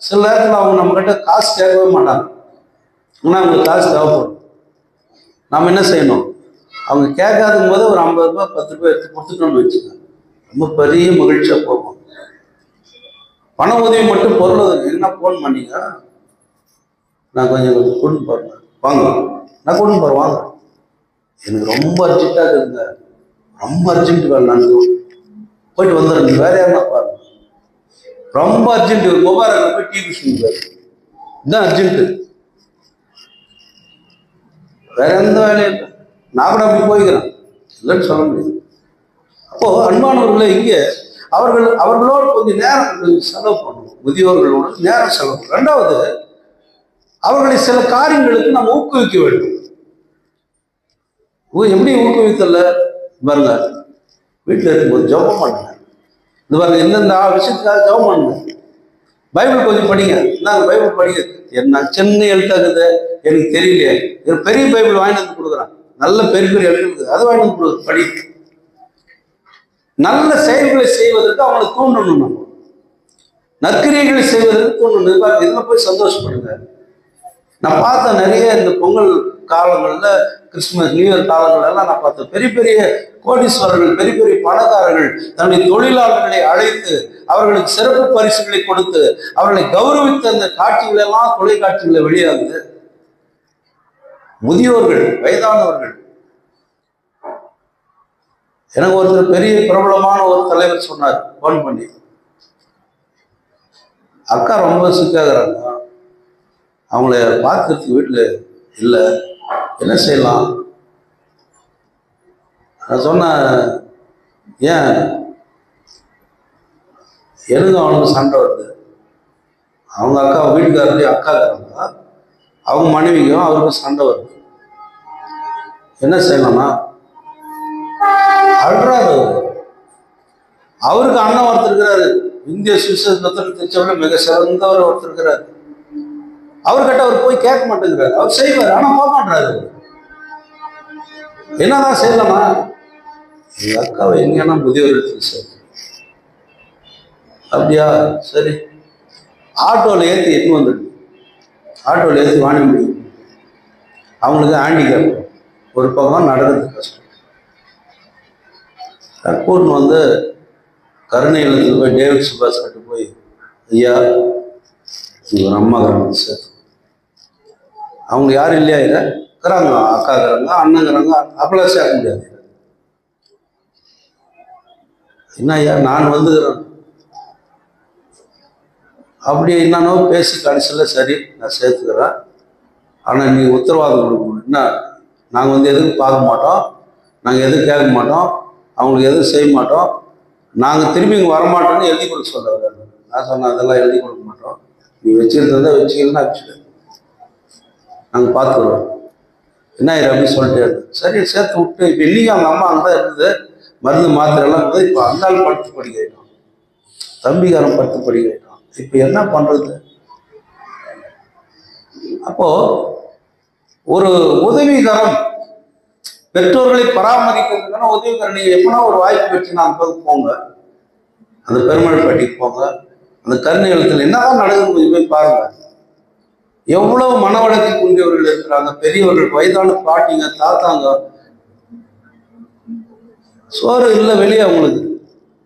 சில நேரத்தில் அவங்க நம்ம கிட்ட காசு கேட்கவே மாட்டாங்க. ஆனால் அவங்களுக்கு காசு தேவைப்படும். நம்ம என்ன செய்யணும்? அவங்க கேட்காதும் போது ஒரு 50 ரூபாய் 10 ரூபாய் எடுத்து கொடுத்துட்டோம்னு வச்சுக்கோங்க, ரொம்ப பெரிய மகிழ்ச்சியா போகும். பண உதவி மட்டும் பொருள் என்ன ஃபோன் பண்ணீங்க, நான் கொஞ்சம் கூட்டின்னு போறேன் வாங்க, நான் கூட்டின்னு போறேன் வாங்க, எனக்கு ரொம்ப அர்ஜென்ட்டாக இருக்குங்க, ரொம்ப அர்ஜென்ட் வேலை, நான் போயிட்டு வந்துடுறேன், வேற யாருன்னா பாருங்க, ரொம்ப அர்ஜென்ட், மொபைல் போய் டிவி சொல்லுவாரு, இதுதான் அர்ஜென்ட்டு, வேற எந்த வேலையும் இல்லை, நான் கூட அப்படி போய்க்கிறேன், இல்லைன்னு சொல்ல முடியாது. அப்போ அன்பானவர்களை இங்கே அவர்களோடு கொஞ்சம் நேரம் செலவு பண்ணணும். முதியோர்களோடு நேரம் செலவு. 2வது, அவர்களை சில காரியங்களுக்கு நம்ம ஊக்குவிக்க வேண்டும். எப்படி ஊக்குவித்தல பாருங்க, வீட்டில் இருக்கும்போது ஜெபம் பண்ணுங்க. இந்த பாருங்க, எந்தெந்த விஷயத்துக்காக ஜெபம் பண்ணுங்க. பைபிள் கொஞ்சம் படிங்க. நாங்கள் பைபிள் படிங்க. என்ன சின்ன எழுத்தாக்குது எனக்கு தெரியலையே, பெரிய பைபிள் வாங்கிட்டு வந்து கொடுக்குறான், நல்ல பெரிய பெரிய எழுத்து, அதை வாங்கிட்டு வந்து கொடுக்குற படி. நல்ல செயல்களை செய்வதற்கு அவங்களை தூண்டணும். நம்ம நற்கிரியைகளை செய்வதற்கு தூண்டணும். இதில் போய் சந்தோஷப்படுங்க. நான் பார்த்த நிறைய இந்த பொங்கல் காலங்களில், கிறிஸ்துமஸ் நியூ இயர் காலங்களெல்லாம் நான் பார்த்தேன், பெரிய பெரிய கோடீஸ்வரர்கள், பெரிய பெரிய பணக்காரர்கள் தன்னுடைய தொழிலாளர்களை அழைத்து அவர்களுக்கு சிறப்பு பரிசுகளை கொடுத்து அவர்களை கௌரவித்த அந்த காட்சிகள் எல்லாம் தொலைக்காட்சிகளை வெளியாகுது. முதியோர்கள், வயதானவர்கள். எனக்கு ஒருத்தர் பெரிய பிரபலமான ஒரு தலைவர் சொன்னார் போன் பண்ணி, அக்கா ரொம்ப சிக்காகிறாங்க, அவங்கள பார்க்கறதுக்கு வீட்டில் இல்லை, என்ன செய்யலாம்? நான் சொன்னேன், ஏன் எனக்கு அவனுக்கு சண்டை வருது, அவங்க அக்கா வீட்டுக்காரரையும் அக்காக்காரங்க, அவங்க மனைவிக்கும் அவருக்கும் சண்டை வருது, என்ன செய்யலாம்னா அழுறாரு. அவருக்கு அண்ணன் ஒருத்தர் இருக்கிறாரு, இந்திய சுவிசேஷத்தில் தைச்சவர்கள் மிக சிறந்தவர் ஒருத்தர் இருக்கிறாரு, அவர்கிட்ட அவர் போய் கேட்க மாட்டேங்கிறாரு. அவர் செய்வார், ஆனா போக மாட்டாரு. என்னதான் செய்யலாமா? எங்க அக்காவை எங்கன்னா முதியோர் சார், அப்படியா, சரி, ஆட்டோவில் ஏற்றி எட்டு வந்துடு, ஆட்டோவில் ஏற்றி வாங்க முடியும். அவங்களுக்கு ஹேண்டிகேப், ஒரு பக்கம் நடக்கிறது கஷ்டம். கூட்டின்னு வந்து கருணை இல்லத்தில் போய் டேவிட் சுபாஷ் கிட்ட போய், ஐயா ஒரு அம்மா இருக்கிறாங்க சார், அவங்க யாரும் இல்லையா இருக்கிறாங்க, அக்காங்கிறாங்க, அண்ணங்கிறாங்க, அப்பெல்லாம் சேர்க்க முடியாது. என்ன ஐயா நான் வந்துக்கிறேன், அப்படி என்னன்னோ பேசி கடைசியில் சரி நான் சேர்த்துக்கிறேன், ஆனால் நீ உத்தரவாதம் கொடுக்கணும். என்ன, நாங்கள் வந்து எதுவும் பார்க்க மாட்டோம், நாங்கள் எதுவும் கேட்க மாட்டோம், அவங்களுக்கு எதுவும் செய்ய மாட்டோம், நாங்கள் திரும்பி இங்கே வரமாட்டோம்னு எழுதி கொடுக்க சொல்ல. நான் சொன்னேன், அதெல்லாம் எழுதி கொடுக்க மாட்டோம், நீ வச்சுக்கிறத வச்சுக்கலாம் வச்சுட்டு நாங்கள் பார்த்துக்குறோம். என்ன இது அப்படின்னு சொல்லிட்டு சரி சேர்த்து விட்டு இப்போ இன்னைக்கு அவங்க அம்மா அங்கே தான் இருந்தது, மருந்து மாத்திரை எல்லாம் இருந்தது. இப்போ அந்த ஆள் படுத்து படிக்கிட்டோம், தம்பிக்காரன் படுத்து படிக்கிட்டோம். இப்போ என்ன பண்ணுறது? அப்போ ஒரு உதவிகரம், பெற்றோர்களை பராமரிக்கிறதுக்கான உதவிகரம். நீங்க எப்பனா ஒரு வாய்ப்பு வச்சுன்னா அந்த போங்க, அந்த பெருமழைப்பட்டிக்கு போங்க, அந்த கருணையத்தில் என்னதான் நடக்குது போய் பாருங்க. எவ்வளவு மன வளர்ச்சி குன்றியவர்கள் இருக்கிறாங்க, பெரியவர்கள், வயதான பாட்டிங்க, தாத்தாங்க. சோறு இல்லை வெளியே அவங்களுக்கு,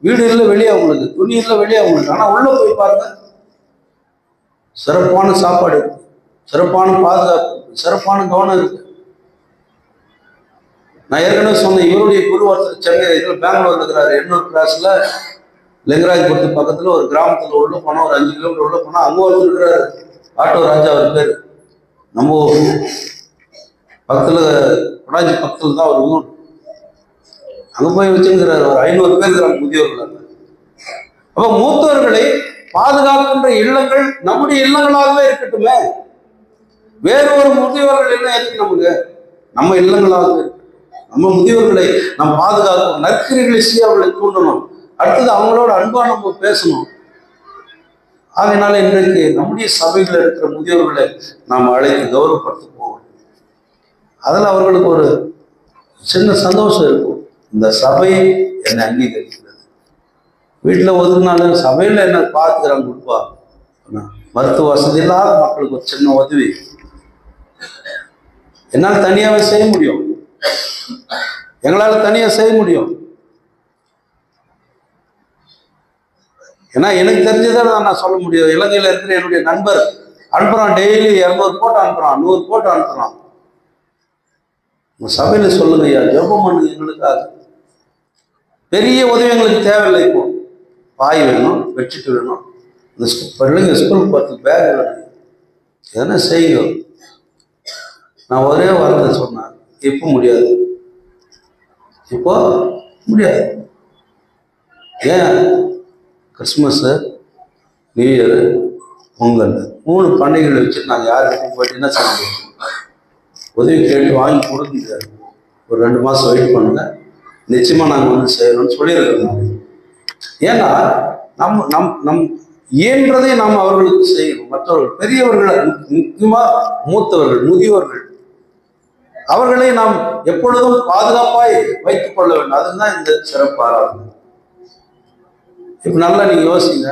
வீடு இல்லை வெளியே அவங்களுக்கு, துணி இல்லை வெளியே அவங்களுக்கு. ஆனா உள்ள போய் பாருங்க, சிறப்பான சாப்பாடு இருக்கு, சிறப்பான பாதுகாப்பு, சிறப்பான கவனம் இருக்கு. நான் ஏற்கனவே சொன்னேன், இவருடைய குரு ஒருத்தர் சென்னை இதில் பெங்களூர் இருக்கிறாரு, 800 கிளாஸ்ல லிங்கராஜபுரத்து பக்கத்துல ஒரு கிராமத்துல உள்ள போனா, ஒரு 5 கிலோமீட்டர் உள்ள போனா அங்க ஒருத்தர் இருக்கிறாரு, ஆட்டோ ராஜா அவர் பேர். நம்ம பக்கத்துல கொடாஞ்சி பக்கத்துல தான் ஒரு ஊர். அங்க போய் வச்சிருக்கிறாரு, ஒரு 500 பேர் இருக்கிறாங்க முதியோர்கள். அப்ப மூத்தவர்களை பாதுகாக்கின்ற இல்லங்கள் நம்முடைய இல்லங்களாகவே இருக்கட்டுமே. வேறு ஒரு முதியோர்கள் இல்லம் எதுக்கு நமக்கு? நம்ம இல்லங்களாகவே இருக்கட்டும். நம்ம முதியோர்களை நம்ம பாதுகாக்கணும், நற்கிரிகளை செய்ய அவர்களை தூண்டணும், அடுத்தது அவங்களோட அன்பா நம்ம பேசணும். அதனால இன்றைக்கு நம்முடைய சபையில் இருக்கிற முதியோர்களை நாம் அழைத்து கௌரவப்படுத்த போவோம். அதில் அவர்களுக்கு ஒரு சின்ன சந்தோஷம் இருக்கும், இந்த சபை என்னை அங்கீகரிக்கிறது. வீட்டில் ஒதுக்கினாலும் சபையில் என்ன பார்த்துக்கிறாங்க கொடுப்பா. மருத்துவ வசதி இல்லாத மக்களுக்கு ஒரு சின்ன உதவி என்னால் தனியாகவே செய்ய முடியும், எங்களால் தனியாக செய்ய முடியும். ஏன்னா எனக்கு தெரிஞ்சதை நான் சொல்ல முடியும். இலங்கையில் இருக்கிற என்னுடைய நண்பர் அனுப்புறான், டெய்லி 200 போட்டோ அனுப்புறான், 100 போட்டோ அனுப்புறான். உங்க சபையில சொல்லுங்க ஐயா, ஜெபம் பண்ணுங்க எங்களுக்காக. பெரிய உதவி எங்களுக்கு தேவையில்லை. இப்போ பாய் வேணும், பெட்ஷீட் வேணும், இந்த பிள்ளைங்க ஸ்கூலுக்கு போகிறதுக்கு பேக் வேணும், எதனா செய்யுங்க. நான் ஒரே வார்த்தை சொன்னேன், இப்போ முடியாது, இப்போ முடியாது. ஏன்? கிறிஸ்மஸ்ஸு, நியூ இயரு, பொங்கல் 3 பண்டிகைகளை வச்சுட்டு நாங்கள் யாருக்கிட்டையும் போயிட்டு என்ன செய்ய முடியும்? உதவி கேட்டு வாங்கி கொடுக்க முடியாது. ஒரு 2 மாதம் வெயிட் பண்ணுங்க, நிச்சயமாக நாங்கள் வந்து செய்யணும்னு சொல்லியிருக்கிறோம். ஏன்னா நம் இயன்றதை நாம் அவர்களுக்கு செய்யணும். மற்றவர்கள், பெரியவர்கள், முக்கியமாக மூத்தவர்கள், முதியோர்கள், அவர்களை நாம் எப்பொழுதும் பாதுகாப்பாய் வைத்துக் கொள்ள வேண்டும். அதுதான் இந்த சிறப்பு ஆராதனை. இப்ப நல்லா நீங்க யோசிங்க,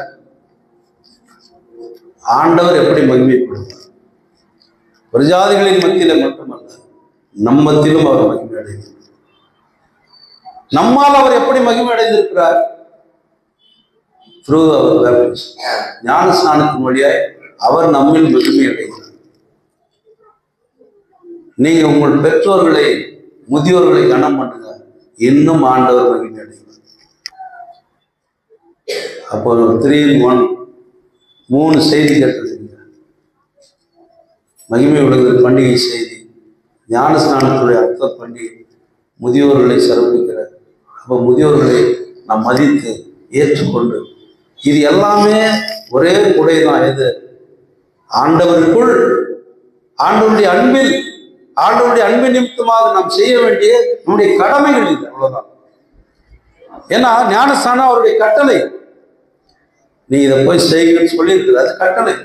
ஆண்டவர் எப்படி மகிமைப்படுவார்? பிரஜாதிகளின் மத்தியில மட்டுமல்ல, நம் மத்தியிலும் அவர் மகிமை அடைந்தார். நம்மால் அவர் எப்படி மகிமை அடைந்திருக்கிறார்? through our baptism, ஞான ஸ்நானத்தின் வழியாய் அவர் நம்மில் மகிமை அடைந்தார். நீங்க உங்கள் பெற்றோர்களை, முதியோர்களை கனம் பண்ணுங்க, இன்னும் ஆண்டவர் மகிமை அடைந்தார். அப்போ 3 in 1 3 செய்தி கேட்டிருக்கீங்க. மகிமை உலகில் பண்டிகை செய்தி, ஞான ஸ்நானத்துடைய அர்த்த பண்டிகை, முதியோர்களை சிறப்பிக்கிற. அப்போ முதியோர்களை நாம் மதித்து ஏற்றுக்கொண்டு, இது எல்லாமே ஒரே உடையதான். எது? ஆண்டவருக்குள், ஆண்டவருடைய அன்பில், ஆண்டவருடைய அன்பின் நிமித்தமாக நாம் செய்ய வேண்டிய நம்முடைய கடமைகள் இது, அவ்வளவுதான். ஏன்னா ஞானஸ்தானம் அவருடைய கட்டளை, நீ இதை போய் செய்யுன்னு சொல்லியிருக்கிறது, அது கட்டளை.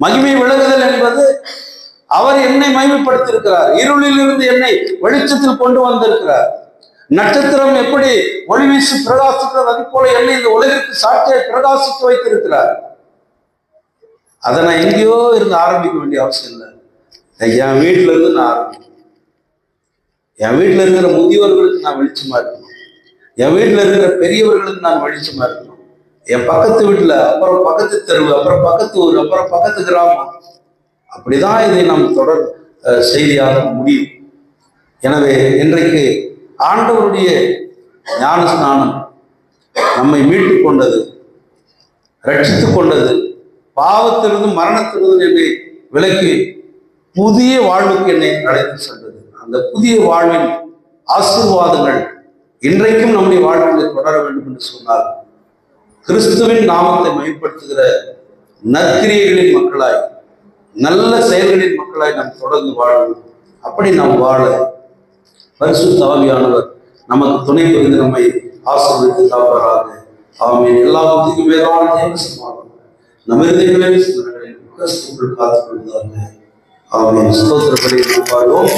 மகிமை விலகுதல் என்பது அவர் என்னை மகிமைப்படுத்தியிருக்கிறார், இருளில் இருந்து என்னை வெளிச்சத்தில் கொண்டு வந்திருக்கிறார். நட்சத்திரம் எப்படி ஒளி வீசி பிரகாசிக்கிறது, அது போல என்னை இந்த உலகிற்கு சாட்சியை பிரகாசிக்க வைத்திருக்கிறார். அதை நான் எங்கேயோ இருந்து ஆரம்பிக்க வேண்டிய அவசியம் இல்லை, என் வீட்டில இருந்து நான் ஆரம்பிக்கணும். என் வீட்டில் இருக்கிற முதியோர்களுக்கு நான் வெளிச்சமா இருக்கணும், என் வீட்டில் இருக்கிற பெரியவர்களுக்கு நான் வெளிச்சமா இருக்கணும். என் பக்கத்து வீட்டில், அப்புறம் பக்கத்து தெருவு, அப்புறம் பக்கத்து ஊர், அப்புறம் பக்கத்து கிராமம். அப்படிதான் இதை நாம் தொடர் செய்தியாக முடியும். எனவே இன்றைக்கு ஆண்டவருடைய ஞான ஸ்நானம் நம்மை மீட்டு கொண்டது, ரட்சித்துக் கொண்டது, பாவத்திலிருந்து மரணத்திலிருந்து என்னை விலக்கி புதிய வாழ்வுக்கு என்னை அழைத்து சென்றது. அந்த புதிய வாழ்வின் ஆசீர்வாதங்கள் இன்றைக்கும் நம்முடைய வாழ்க்கையில் தொடர வேண்டும் என்று சொன்னால் கிறிஸ்துவின் நாமத்தை மேம்படுத்துகிற நற்கிரியைகளின் மக்களாய், நல்ல செயல்களின் மக்களாய் நாம் தொடர்ந்து வாழணும். அப்படி நாம் வாழ பரிசுத்த ஆவியானவர் நமக்கு துணை புரிந்து நம்மை ஆசீர்வதித்து காப்பாராக. ஆமென். எல்லாவற்றுக்கும் மேலான தேவ சமாதானம் நம்ம இருதயங்களில் கிறிஸ்துவுக்குள் காத்துக் கொள்வதாக. ஆமென். ஸ்தோத்திரப்படி பாடுவோம்.